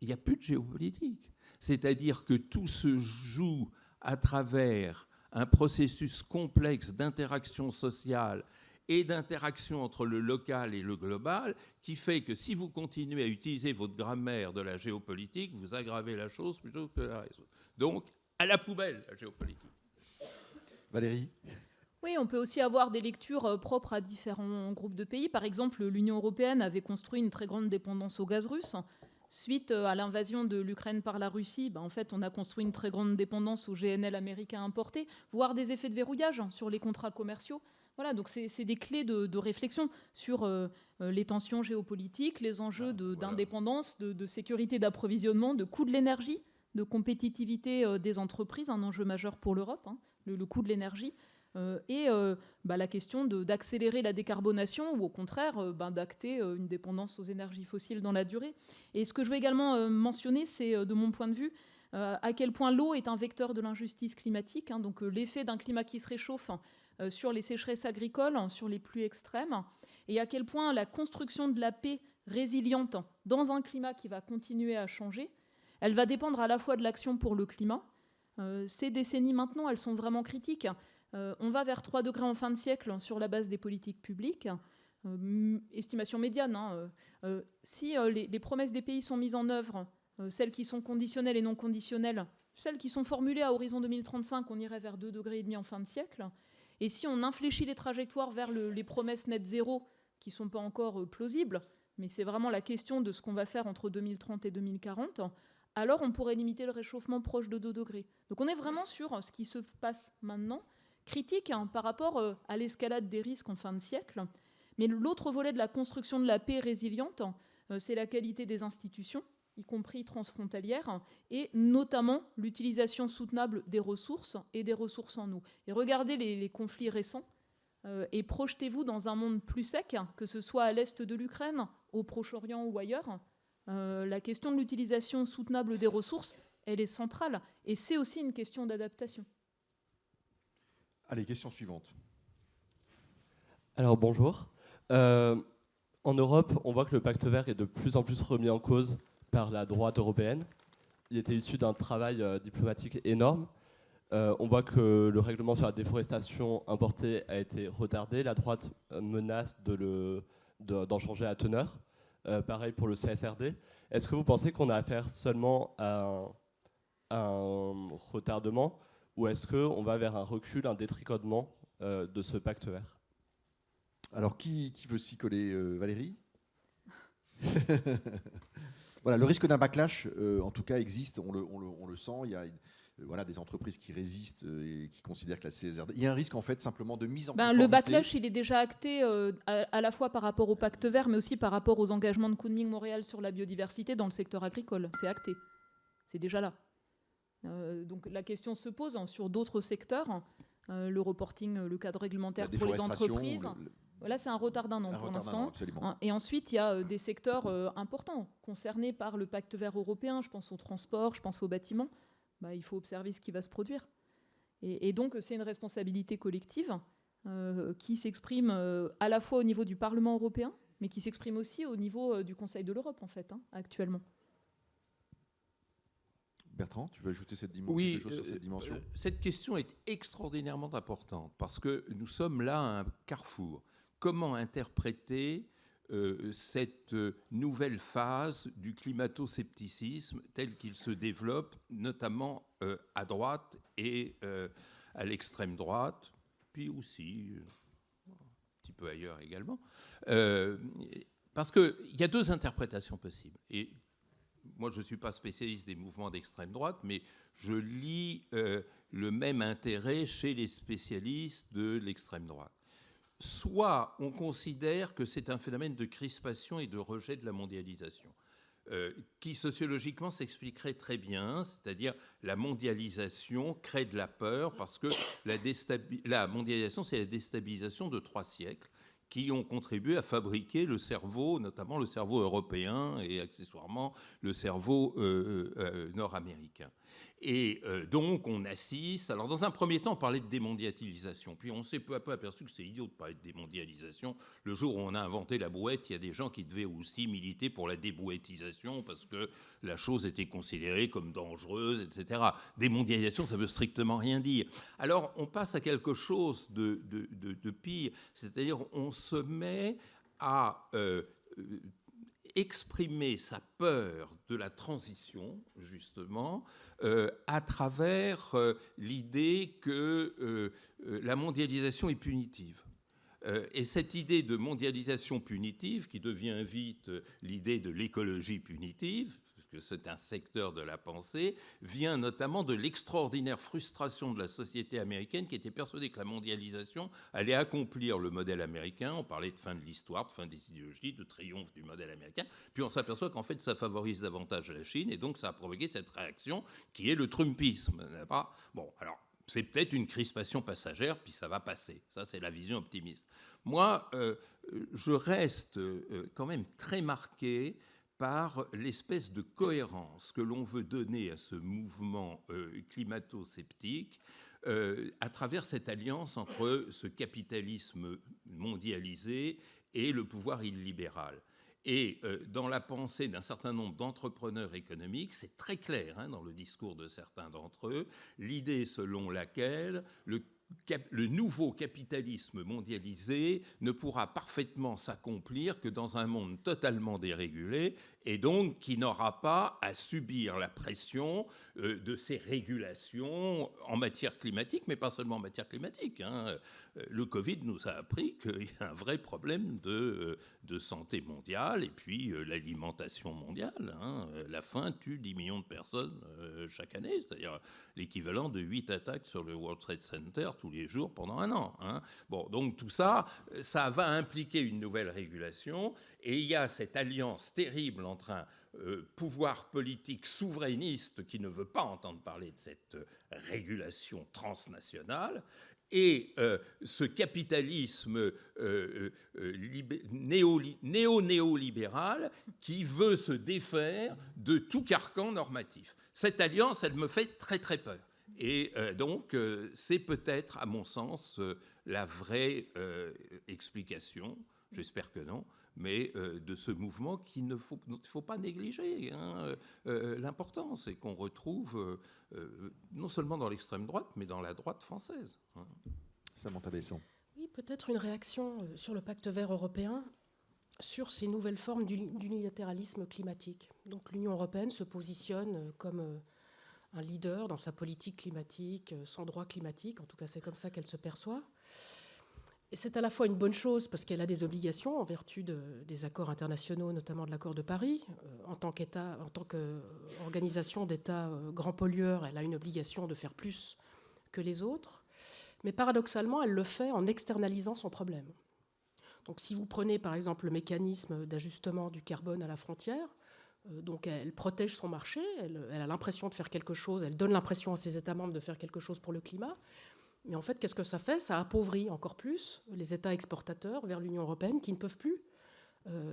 Il n'y a plus de géopolitique. C'est-à-dire que tout se joue à travers un processus complexe d'interaction sociale et d'interaction entre le local et le global, qui fait que si vous continuez à utiliser votre grammaire de la géopolitique, vous aggravez la chose plutôt que la résoudre. Donc, à la poubelle, la géopolitique. Valérie ? Oui, on peut aussi avoir des lectures propres à différents groupes de pays. Par exemple, l'Union européenne avait construit une très grande dépendance au gaz russe. Suite à l'invasion de l'Ukraine par la Russie, en fait, on a construit une très grande dépendance au GNL américain importé, voire des effets de verrouillage sur les contrats commerciaux. Voilà, donc c'est des clés de réflexion sur les tensions géopolitiques, les enjeux d'indépendance, de sécurité d'approvisionnement, de coût de l'énergie, de compétitivité des entreprises, un enjeu majeur pour l'Europe, le coût de l'énergie, et la question d'accélérer la décarbonation ou au contraire d'acter une dépendance aux énergies fossiles dans la durée. Et ce que je veux également mentionner, c'est de mon point de vue, à quel point l'eau est un vecteur de l'injustice climatique, donc l'effet d'un climat qui se réchauffe sur les sécheresses agricoles, sur les pluies extrêmes, et à quel point la construction de la paix résiliente dans un climat qui va continuer à changer, elle va dépendre à la fois de l'action pour le climat. Ces décennies maintenant, elles sont vraiment critiques. On va vers 3 degrés en fin de siècle sur la base des politiques publiques. Estimation médiane. Si les promesses des pays sont mises en œuvre, celles qui sont conditionnelles et non conditionnelles, celles qui sont formulées à horizon 2035, on irait vers 2,5 degrés en fin de siècle. Et si on infléchit les trajectoires vers les promesses net zéro, qui ne sont pas encore plausibles, mais c'est vraiment la question de ce qu'on va faire entre 2030 et 2040, alors on pourrait limiter le réchauffement proche de 2 degrés. Donc on est vraiment sur ce qui se passe maintenant, critique par rapport à l'escalade des risques en fin de siècle. Mais l'autre volet de la construction de la paix résiliente, c'est la qualité des institutions, y compris transfrontalières, et notamment l'utilisation soutenable des ressources et des ressources en eau. Et regardez les conflits récents. et projetez-vous dans un monde plus sec, que ce soit à l'est de l'Ukraine, au Proche-Orient ou ailleurs. La question de l'utilisation soutenable des ressources, elle est centrale. Et c'est aussi une question d'adaptation. Allez, question suivante. Alors bonjour. En Europe, on voit que le pacte vert est de plus en plus remis en cause par la droite européenne. Il était issu d'un travail diplomatique énorme. On voit que le règlement sur la déforestation importée a été retardé. La droite menace d'en changer la teneur. Pareil pour le CSRD. Est-ce que vous pensez qu'on a affaire seulement à un retardement ou est-ce qu'on va vers un recul, un détricotement de ce pacte vert ? Alors, qui veut s'y coller Valérie? Voilà, le risque d'un backlash, en tout cas, existe, on le sent. Il y a voilà, des entreprises qui résistent et qui considèrent que la CSRD... Il y a un risque, en fait, simplement de mise en conformité. Le backlash, il est déjà acté à la fois par rapport au pacte vert, mais aussi par rapport aux engagements de Kunming-Montréal sur la biodiversité dans le secteur agricole. C'est acté. C'est déjà là. Donc la question se pose sur d'autres secteurs. Le reporting, le cadre réglementaire pour les entreprises... Voilà, c'est un retard d'un an pour l'instant. Et ensuite, il y a des secteurs importants concernés par le pacte vert européen. Je pense au transport, je pense au bâtiment. Il faut observer ce qui va se produire. Et donc, c'est une responsabilité collective qui s'exprime à la fois au niveau du Parlement européen, mais qui s'exprime aussi au niveau du Conseil de l'Europe, en fait, actuellement. Bertrand, tu veux ajouter cette Oui, sur cette dimension? Cette question est extraordinairement importante parce que nous sommes là à un carrefour. Comment interpréter cette nouvelle phase du climato-scepticisme tel qu'il se développe, notamment à droite et à l'extrême droite, puis aussi un petit peu ailleurs également. Parce qu'il y a deux interprétations possibles. Et moi, je ne suis pas spécialiste des mouvements d'extrême droite, mais je lis le même intérêt chez les spécialistes de l'extrême droite. Soit on considère que c'est un phénomène de crispation et de rejet de la mondialisation, qui sociologiquement s'expliquerait très bien, c'est-à-dire la mondialisation crée de la peur parce que la mondialisation, c'est la déstabilisation de 3 siècles qui ont contribué à fabriquer le cerveau, notamment le cerveau européen et accessoirement le cerveau nord-américain. Et donc, on assiste... Alors, dans un premier temps, on parlait de démondialisation. Puis, on s'est peu à peu aperçu que c'est idiot de parler de démondialisation. Le jour où on a inventé la brouette, il y a des gens qui devaient aussi militer pour la débrouettisation parce que la chose était considérée comme dangereuse, etc. Démondialisation, ça veut strictement rien dire. Alors, on passe à quelque chose de pire. C'est-à-dire, on se met à... exprimer sa peur de la transition, justement, à travers l'idée que la mondialisation est punitive. Et cette idée de mondialisation punitive, qui devient vite l'idée de l'écologie punitive, que c'est un secteur de la pensée, vient notamment de l'extraordinaire frustration de la société américaine qui était persuadée que la mondialisation allait accomplir le modèle américain. On parlait de fin de l'histoire, de fin des idéologies, de triomphe du modèle américain. Puis on s'aperçoit qu'en fait, ça favorise davantage la Chine et donc ça a provoqué cette réaction qui est le trumpisme. Bon, alors, c'est peut-être une crispation passagère, puis ça va passer. Ça, c'est la vision optimiste. Moi, je reste quand même très marqué par l'espèce de cohérence que l'on veut donner à ce mouvement climato-sceptique à travers cette alliance entre ce capitalisme mondialisé et le pouvoir illibéral. Et dans la pensée d'un certain nombre d'entrepreneurs économiques, c'est très clair dans le discours de certains d'entre eux, l'idée selon laquelle le nouveau capitalisme mondialisé ne pourra parfaitement s'accomplir que dans un monde totalement dérégulé et donc qui n'aura pas à subir la pression de ces régulations en matière climatique, mais pas seulement en matière climatique. Le Covid nous a appris qu'il y a un vrai problème de santé mondiale et puis l'alimentation mondiale. La faim tue 10 millions de personnes chaque année, c'est-à-dire l'équivalent de 8 attaques sur le World Trade Center tous les jours pendant un an. Bon, donc tout ça, ça va impliquer une nouvelle régulation et il y a cette alliance terrible entre un pouvoir politique souverainiste qui ne veut pas entendre parler de cette régulation transnationale Et ce capitalisme néolibéral qui veut se défaire de tout carcan normatif. Cette alliance, elle me fait très très peur. Et donc, c'est peut-être, à mon sens, la vraie explication, j'espère que non, mais de ce mouvement qu'il ne faut pas négliger. L'important, c'est qu'on retrouve, non seulement dans l'extrême droite, mais dans la droite française. Samantha Besson. Oui, peut-être une réaction sur le pacte vert européen, sur ces nouvelles formes d'unilatéralisme climatique. Donc l'Union européenne se positionne comme un leader dans sa politique climatique, son droit climatique, en tout cas c'est comme ça qu'elle se perçoit. Et c'est à la fois une bonne chose parce qu'elle a des obligations en vertu des accords internationaux, notamment de l'accord de Paris. En tant qu'organisation d'États grands pollueurs, elle a une obligation de faire plus que les autres. Mais paradoxalement, elle le fait en externalisant son problème. Donc si vous prenez par exemple le mécanisme d'ajustement du carbone à la frontière, donc elle protège son marché, elle a l'impression de faire quelque chose, elle donne l'impression à ses États membres de faire quelque chose pour le climat. Mais en fait, qu'est-ce que ça fait? Ça appauvrit encore plus les États exportateurs vers l'Union européenne qui ne peuvent plus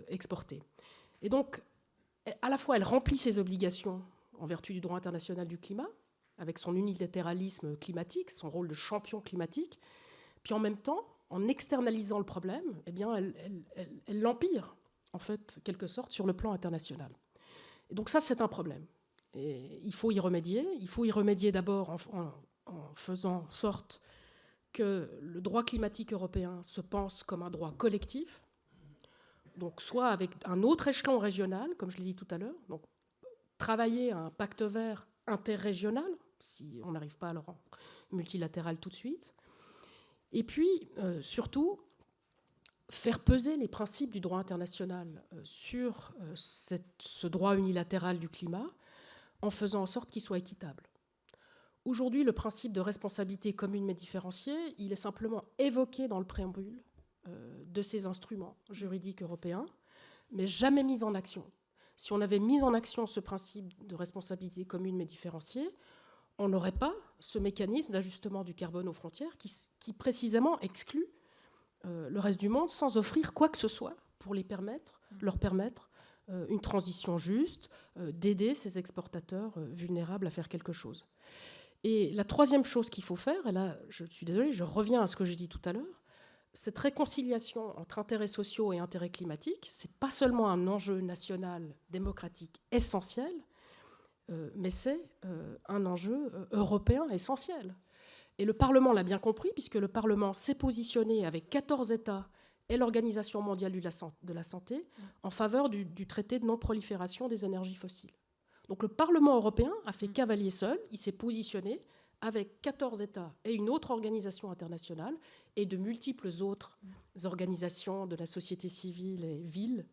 exporter. Et donc, à la fois, elle remplit ses obligations en vertu du droit international du climat, avec son unilatéralisme climatique, son rôle de champion climatique, puis en même temps, en externalisant le problème, eh bien, elle l'empire, en fait, quelque sorte, sur le plan international. Et donc ça, c'est un problème. Et il faut y remédier. Il faut y remédier d'abord en faisant en sorte que le droit climatique européen se pense comme un droit collectif, donc soit avec un autre échelon régional, comme je l'ai dit tout à l'heure, donc travailler à un pacte vert interrégional, si on n'arrive pas à le rendre multilatéral tout de suite, et puis surtout faire peser les principes du droit international sur ce droit unilatéral du climat en faisant en sorte qu'il soit équitable. Aujourd'hui, le principe de responsabilité commune mais différenciée, il est simplement évoqué dans le préambule de ces instruments juridiques européens, mais jamais mis en action. Si on avait mis en action ce principe de responsabilité commune mais différenciée, on n'aurait pas ce mécanisme d'ajustement du carbone aux frontières qui précisément exclut le reste du monde sans offrir quoi que ce soit pour leur permettre une transition juste, d'aider ces exportateurs vulnérables à faire quelque chose. Et la troisième chose qu'il faut faire, et là, je suis désolée, je reviens à ce que j'ai dit tout à l'heure, cette réconciliation entre intérêts sociaux et intérêts climatiques, ce n'est pas seulement un enjeu national démocratique essentiel, mais c'est un enjeu européen essentiel. Et le Parlement l'a bien compris, puisque le Parlement s'est positionné avec 14 États et l'Organisation mondiale de la santé en faveur du traité de non-prolifération des énergies fossiles. Donc le Parlement européen a fait cavalier seul, il s'est positionné avec 14 États et une autre organisation internationale et de multiples autres organisations de la société civile et villes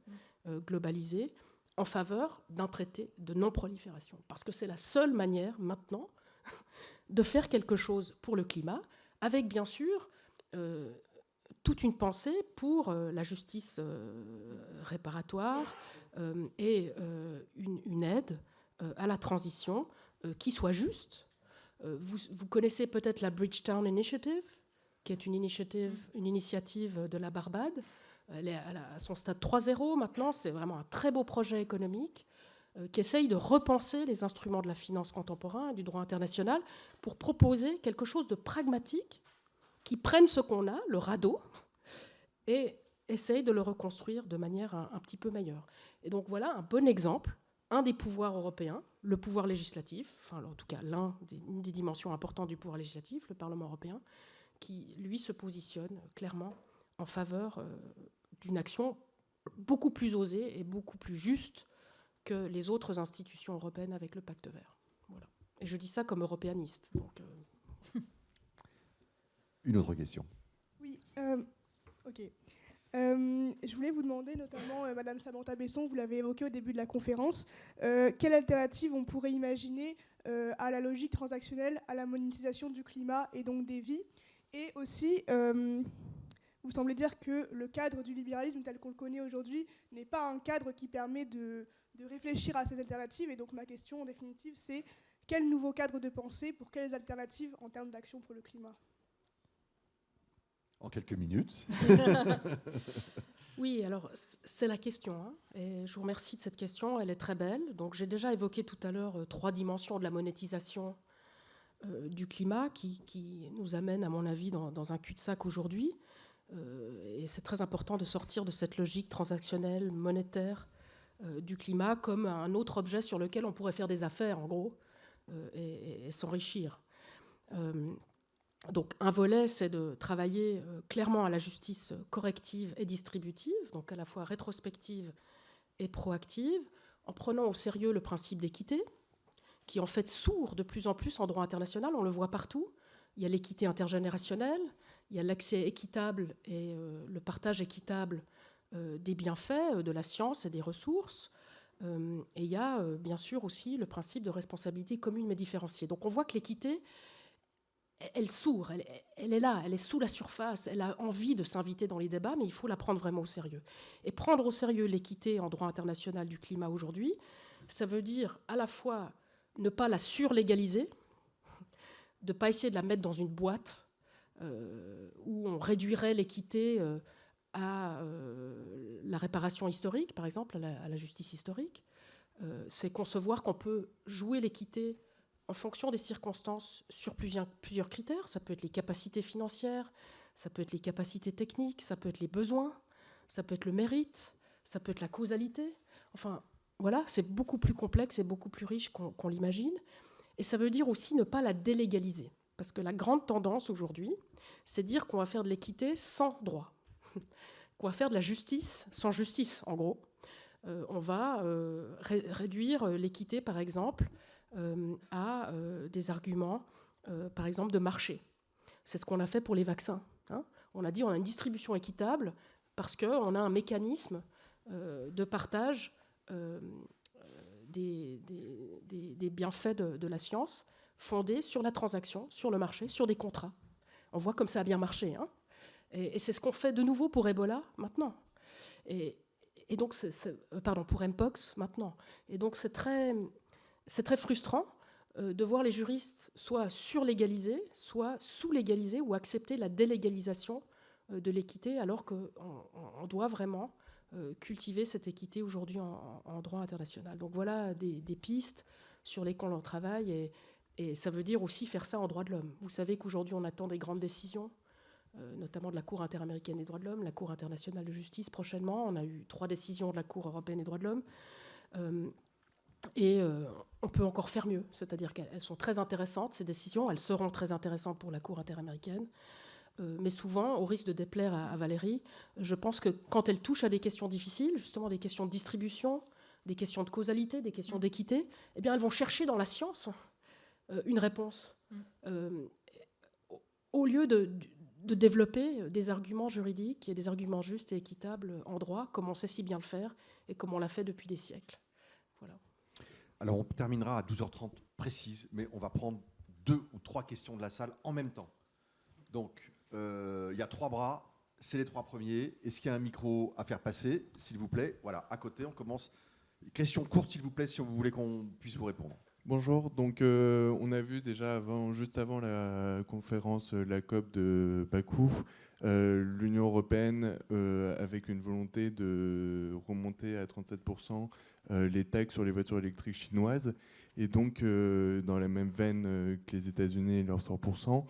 globalisées en faveur d'un traité de non-prolifération. Parce que c'est la seule manière maintenant de faire quelque chose pour le climat, avec bien sûr toute une pensée pour la justice réparatoire et une aide à la transition qui soit juste. Vous connaissez peut-être la Bridgetown Initiative, qui est une initiative de la Barbade. Elle est à son stade 3.0 maintenant. C'est vraiment un très beau projet économique qui essaye de repenser les instruments de la finance contemporaine et du droit international pour proposer quelque chose de pragmatique qui prenne ce qu'on a, le radeau, et essaye de le reconstruire de manière un petit peu meilleure. Et donc voilà un bon exemple, un des pouvoirs européens, le pouvoir législatif, enfin en tout cas une des dimensions importantes du pouvoir législatif, le Parlement européen, qui lui se positionne clairement en faveur d'une action beaucoup plus osée et beaucoup plus juste que les autres institutions européennes avec le pacte vert. Voilà. Et je dis ça comme européaniste. Donc, Une autre question. Oui, ok. Je voulais vous demander, notamment, Madame Samantha Besson, vous l'avez évoqué au début de la conférence, quelle alternative on pourrait imaginer à la logique transactionnelle, à la monétisation du climat et donc des vies. Et aussi, vous semblez dire que le cadre du libéralisme tel qu'on le connaît aujourd'hui n'est pas un cadre qui permet de réfléchir à ces alternatives. Et donc ma question en définitive, c'est quel nouveau cadre de pensée pour quelles alternatives en termes d'action pour le climat? En quelques minutes. Oui, alors c'est la question, hein, et je vous remercie de cette question, elle est très belle. Donc j'ai déjà évoqué tout à l'heure 3 dimensions de la monétisation du climat qui nous amène, à mon avis, dans un cul-de-sac aujourd'hui. Et c'est très important de sortir de cette logique transactionnelle, monétaire du climat comme un autre objet sur lequel on pourrait faire des affaires, en gros, et s'enrichir. Donc un volet, c'est de travailler clairement à la justice corrective et distributive, donc à la fois rétrospective et proactive, en prenant au sérieux le principe d'équité, qui en fait sourd de plus en plus en droit international, on le voit partout. Il y a l'équité intergénérationnelle, il y a l'accès équitable et le partage équitable des bienfaits de la science et des ressources. Et il y a bien sûr aussi le principe de responsabilité commune mais différenciée. Donc on voit que l'équité, elle sourd, elle est là, elle est sous la surface, elle a envie de s'inviter dans les débats, mais il faut la prendre vraiment au sérieux. Et prendre au sérieux l'équité en droit international du climat aujourd'hui, ça veut dire à la fois ne pas la surlégaliser, de ne pas essayer de la mettre dans une boîte où on réduirait l'équité à la réparation historique, par exemple, à la justice historique. C'est concevoir qu'on peut jouer l'équité en fonction des circonstances sur plusieurs critères. Ça peut être les capacités financières, ça peut être les capacités techniques, ça peut être les besoins, ça peut être le mérite, ça peut être la causalité. Enfin, voilà, c'est beaucoup plus complexe et beaucoup plus riche qu'on l'imagine. Et ça veut dire aussi ne pas la délégaliser. Parce que la grande tendance aujourd'hui, c'est de dire qu'on va faire de l'équité sans droit, qu'on va faire de la justice sans justice, en gros. On va réduire l'équité, par exemple, à des arguments, par exemple, de marché. C'est ce qu'on a fait pour les vaccins. Hein. On a dit qu'on a une distribution équitable parce qu'on a un mécanisme de partage des bienfaits de la science fondé sur la transaction, sur le marché, sur des contrats. On voit comme ça a bien marché. Hein. Et c'est ce qu'on fait de nouveau pour Ebola maintenant. Et donc, pardon, pour Mpox maintenant. Et donc, c'est très frustrant de voir les juristes soit surlégaliser, soit sous-légaliser ou accepter la délégalisation de l'équité, alors qu'on doit vraiment cultiver cette équité aujourd'hui en droit international. Donc voilà des pistes sur lesquelles on travaille, et ça veut dire aussi faire ça en droit de l'homme. Vous savez qu'aujourd'hui on attend des grandes décisions, notamment de la Cour interaméricaine des droits de l'homme, la Cour internationale de justice prochainement. On a eu 3 décisions de la Cour européenne des droits de l'homme. On peut encore faire mieux, c'est-à-dire qu'elles sont très intéressantes, ces décisions, elles seront très intéressantes pour la Cour interaméricaine. Mais souvent, au risque de déplaire à Valérie, je pense que quand elle touche à des questions difficiles, justement des questions de distribution, des questions de causalité, des questions d'équité, eh bien, elles vont chercher dans la science une réponse. Au lieu de développer des arguments juridiques et des arguments justes et équitables en droit, comme on sait si bien le faire et comme on l'a fait depuis des siècles. Voilà. Alors, on terminera à 12h30 précise, mais on va prendre 2 ou 3 questions de la salle en même temps. Donc, il y a 3 bras, c'est les 3 premiers. Est-ce qu'il y a un micro à faire passer, s'il vous plaît? Voilà, à côté, on commence. Question courte, s'il vous plaît, si vous voulez qu'on puisse vous répondre. Bonjour, donc on a vu déjà juste avant la conférence, la COP de Bakou, l'Union européenne avec une volonté de remonter à 37% les taxes sur les voitures électriques chinoises, et donc dans la même veine que les États-Unis et leurs 100%.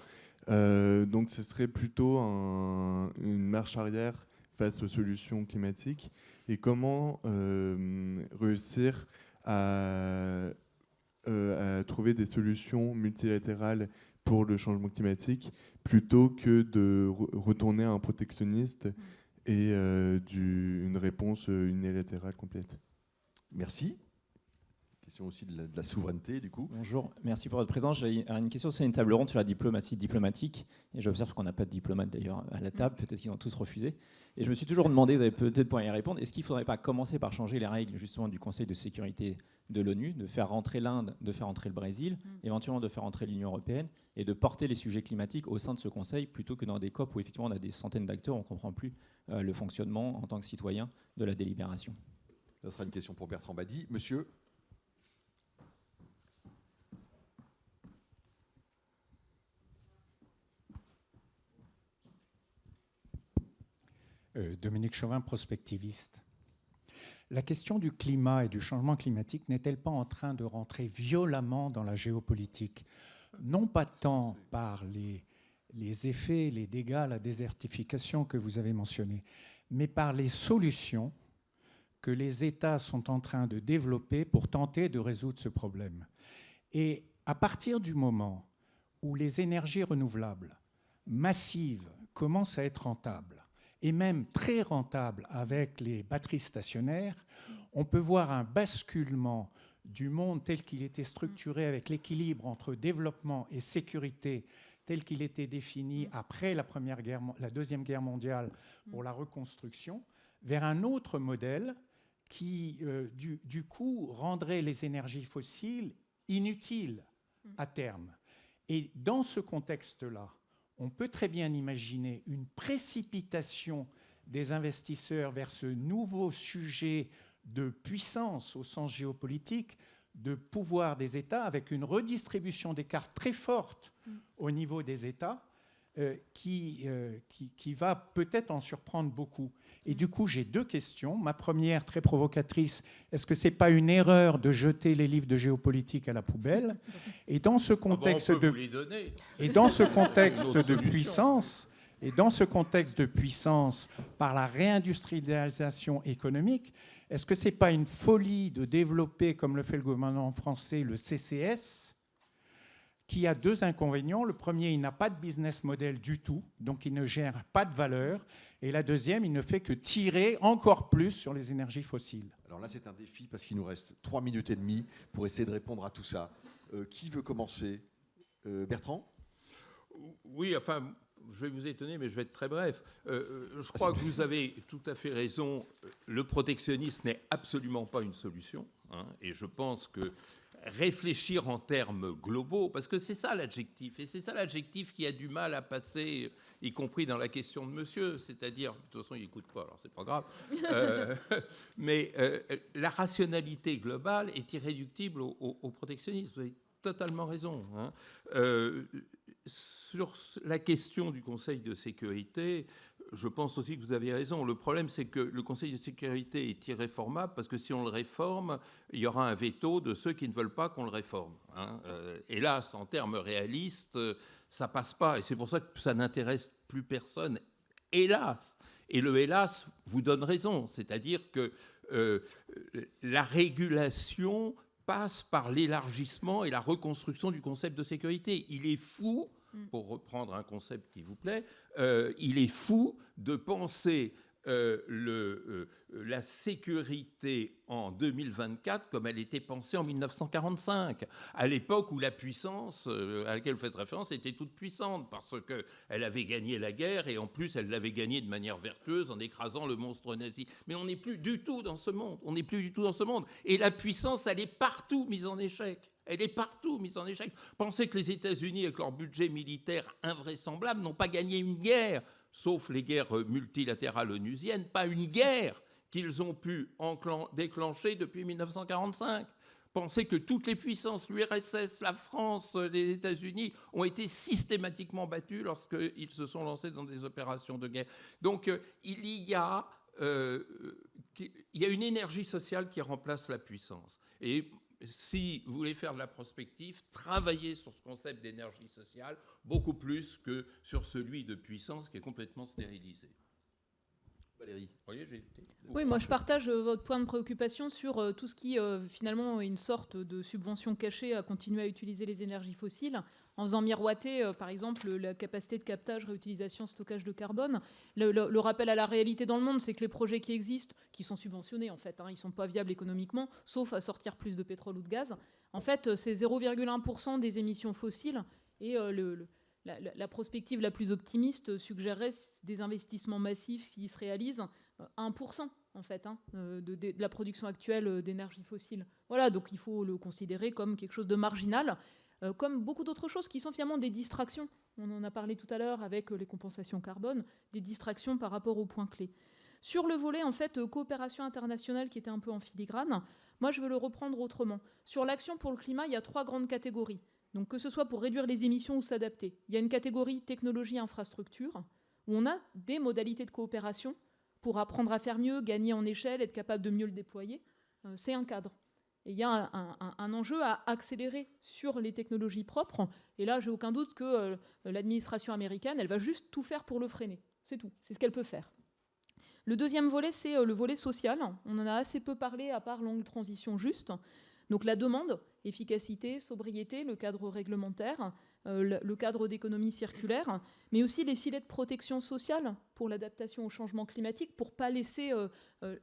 Donc ce serait plutôt une marche arrière face aux solutions climatiques, et comment réussir à trouver des solutions multilatérales pour le changement climatique plutôt que de retourner à un protectionniste et une réponse unilatérale complète. Merci. Question aussi de la souveraineté, du coup. Bonjour, merci pour votre présence. J'ai une question sur une table ronde sur la diplomatie diplomatique. Et j'observe qu'on n'a pas de diplomate d'ailleurs à la table, peut-être qu'ils ont tous refusé. Et je me suis toujours demandé, vous allez peut-être pouvoir y répondre, est-ce qu'il ne faudrait pas commencer par changer les règles justement du Conseil de sécurité de l'ONU, de faire rentrer l'Inde, de faire rentrer le Brésil, éventuellement de faire rentrer l'Union européenne, et de porter les sujets climatiques au sein de ce Conseil, plutôt que dans des COP où effectivement on a des centaines d'acteurs, on ne comprend plus le fonctionnement en tant que citoyen de la délibération. Ça sera une question pour Bertrand Badi. Monsieur. Dominique Chauvin, prospectiviste. La question du climat et du changement climatique n'est-elle pas en train de rentrer violemment dans la géopolitique? Non pas tant par les effets, les dégâts, la désertification que vous avez mentionnés, mais par les solutions que les États sont en train de développer pour tenter de résoudre ce problème. Et à partir du moment où les énergies renouvelables massives commencent à être rentables, et même très rentables avec les batteries stationnaires, on peut voir un basculement du monde tel qu'il était structuré avec l'équilibre entre développement et sécurité tel qu'il était défini après la Deuxième Guerre mondiale pour la reconstruction, vers un autre modèle qui, du coup, rendrait les énergies fossiles inutiles à terme. Et dans ce contexte-là, on peut très bien imaginer une précipitation des investisseurs vers ce nouveau sujet de puissance au sens géopolitique, de pouvoir des États, avec une redistribution des cartes très forte au niveau des États, qui va peut-être en surprendre beaucoup. Et du coup, j'ai deux questions. Ma première, très provocatrice, est-ce que ce n'est pas une erreur de jeter les livres de géopolitique à la poubelle? Et dans ce contexte de puissance, par la réindustrialisation économique, est-ce que ce n'est pas une folie de développer, comme le fait le gouvernement français, le CCS, qui a deux inconvénients? Le premier, il n'a pas de business model du tout, donc il ne gère pas de valeur. Et la deuxième, il ne fait que tirer encore plus sur les énergies fossiles. Alors là, c'est un défi parce qu'il nous reste 3 minutes et demie pour essayer de répondre à tout ça. Qui veut commencer? Bertrand? Oui, enfin, je vais vous étonner, mais je vais être très bref. Je crois que vous avez tout à fait raison. Le protectionnisme n'est absolument pas une solution. Et je pense que réfléchir en termes globaux, parce que c'est ça l'adjectif, et c'est ça l'adjectif qui a du mal à passer, y compris dans la question de monsieur, c'est-à-dire, de toute façon il n'écoute pas, alors c'est pas grave, mais la rationalité globale est irréductible au protectionnisme, vous avez totalement raison. Sur la question du Conseil de sécurité, je pense aussi que vous avez raison. Le problème, c'est que le Conseil de sécurité est irréformable parce que si on le réforme, il y aura un veto de ceux qui ne veulent pas qu'on le réforme. Hélas, en termes réalistes, ça passe pas. Et c'est pour ça que ça n'intéresse plus personne. Hélas. Et le hélas vous donne raison. C'est-à-dire que la régulation passe par l'élargissement et la reconstruction du concept de sécurité. Il est fou, pour reprendre un concept qui vous plaît, il est fou de penser la sécurité en 2024 comme elle était pensée en 1945, à l'époque où la puissance à laquelle vous faites référence était toute puissante, parce qu'elle avait gagné la guerre et en plus elle l'avait gagnée de manière vertueuse en écrasant le monstre nazi. Mais on n'est plus du tout dans ce monde. On n'est plus du tout dans ce monde. Et la puissance, elle est partout mise en échec. Elle est partout mise en échec. Pensez que les États-Unis, avec leur budget militaire invraisemblable, n'ont pas gagné une guerre, sauf les guerres multilatérales onusiennes, pas une guerre qu'ils ont pu déclencher depuis 1945. Pensez que toutes les puissances, l'URSS, la France, les États-Unis, ont été systématiquement battus lorsqu'ils se sont lancés dans des opérations de guerre. Donc il y a une énergie sociale qui remplace la puissance. Et si vous voulez faire de la prospective, travaillez sur ce concept d'énergie sociale beaucoup plus que sur celui de puissance qui est complètement stérilisé. Valérie. Oui, moi je partage votre point de préoccupation sur tout ce qui finalement est une sorte de subvention cachée à continuer à utiliser les énergies fossiles, en faisant miroiter par exemple la capacité de captage, réutilisation, stockage de carbone. Le rappel à la réalité dans le monde, c'est que les projets qui existent, qui sont subventionnés en fait, ils ne sont pas viables économiquement, sauf à sortir plus de pétrole ou de gaz. En fait, c'est 0,1% des émissions fossiles et la prospective la plus optimiste suggérerait des investissements massifs s'ils se réalisent, 1% en fait, de la production actuelle d'énergie fossile. Voilà, donc il faut le considérer comme quelque chose de marginal, comme beaucoup d'autres choses qui sont finalement des distractions. On en a parlé tout à l'heure avec les compensations carbone, des distractions par rapport aux points clés. Sur le volet en fait coopération internationale qui était un peu en filigrane, moi je veux le reprendre autrement. Sur l'action pour le climat, il y a 3 grandes catégories. Donc que ce soit pour réduire les émissions ou s'adapter. Il y a une catégorie technologie infrastructure, où on a des modalités de coopération pour apprendre à faire mieux, gagner en échelle, être capable de mieux le déployer. C'est un cadre. Et il y a un enjeu à accélérer sur les technologies propres. Et là, j'ai aucun doute que l'administration américaine, elle va juste tout faire pour le freiner. C'est tout. C'est ce qu'elle peut faire. Le deuxième volet, c'est le volet social. On en a assez peu parlé, à part longue transition juste. Donc la demande, efficacité, sobriété, le cadre réglementaire, le cadre d'économie circulaire, mais aussi les filets de protection sociale pour l'adaptation au changement climatique, pour ne pas laisser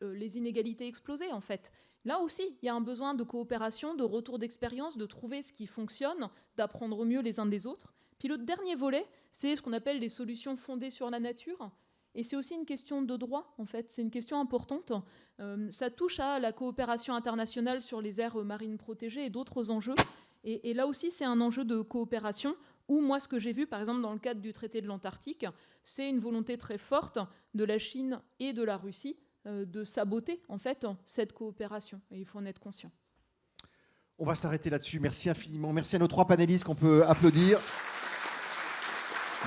les inégalités exploser, en fait. Là aussi, il y a un besoin de coopération, de retour d'expérience, de trouver ce qui fonctionne, d'apprendre mieux les uns des autres. Puis le dernier volet, c'est ce qu'on appelle les solutions fondées sur la nature. Et c'est aussi une question de droit, en fait. C'est une question importante. Ça touche à la coopération internationale sur les aires marines protégées et d'autres enjeux. Et là aussi, c'est un enjeu de coopération où, moi, ce que j'ai vu, par exemple, dans le cadre du traité de l'Antarctique, c'est une volonté très forte de la Chine et de la Russie de saboter, en fait, cette coopération. Et il faut en être conscient. On va s'arrêter là-dessus. Merci infiniment. Merci à nos 3 panélistes qu'on peut applaudir.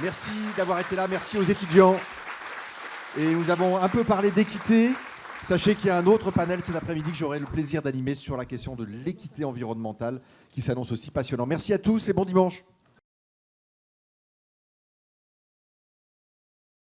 Merci d'avoir été là. Merci aux étudiants. Et nous avons un peu parlé d'équité. Sachez qu'il y a un autre panel cet après-midi que j'aurai le plaisir d'animer sur la question de l'équité environnementale qui s'annonce aussi passionnant. Merci à tous et bon dimanche.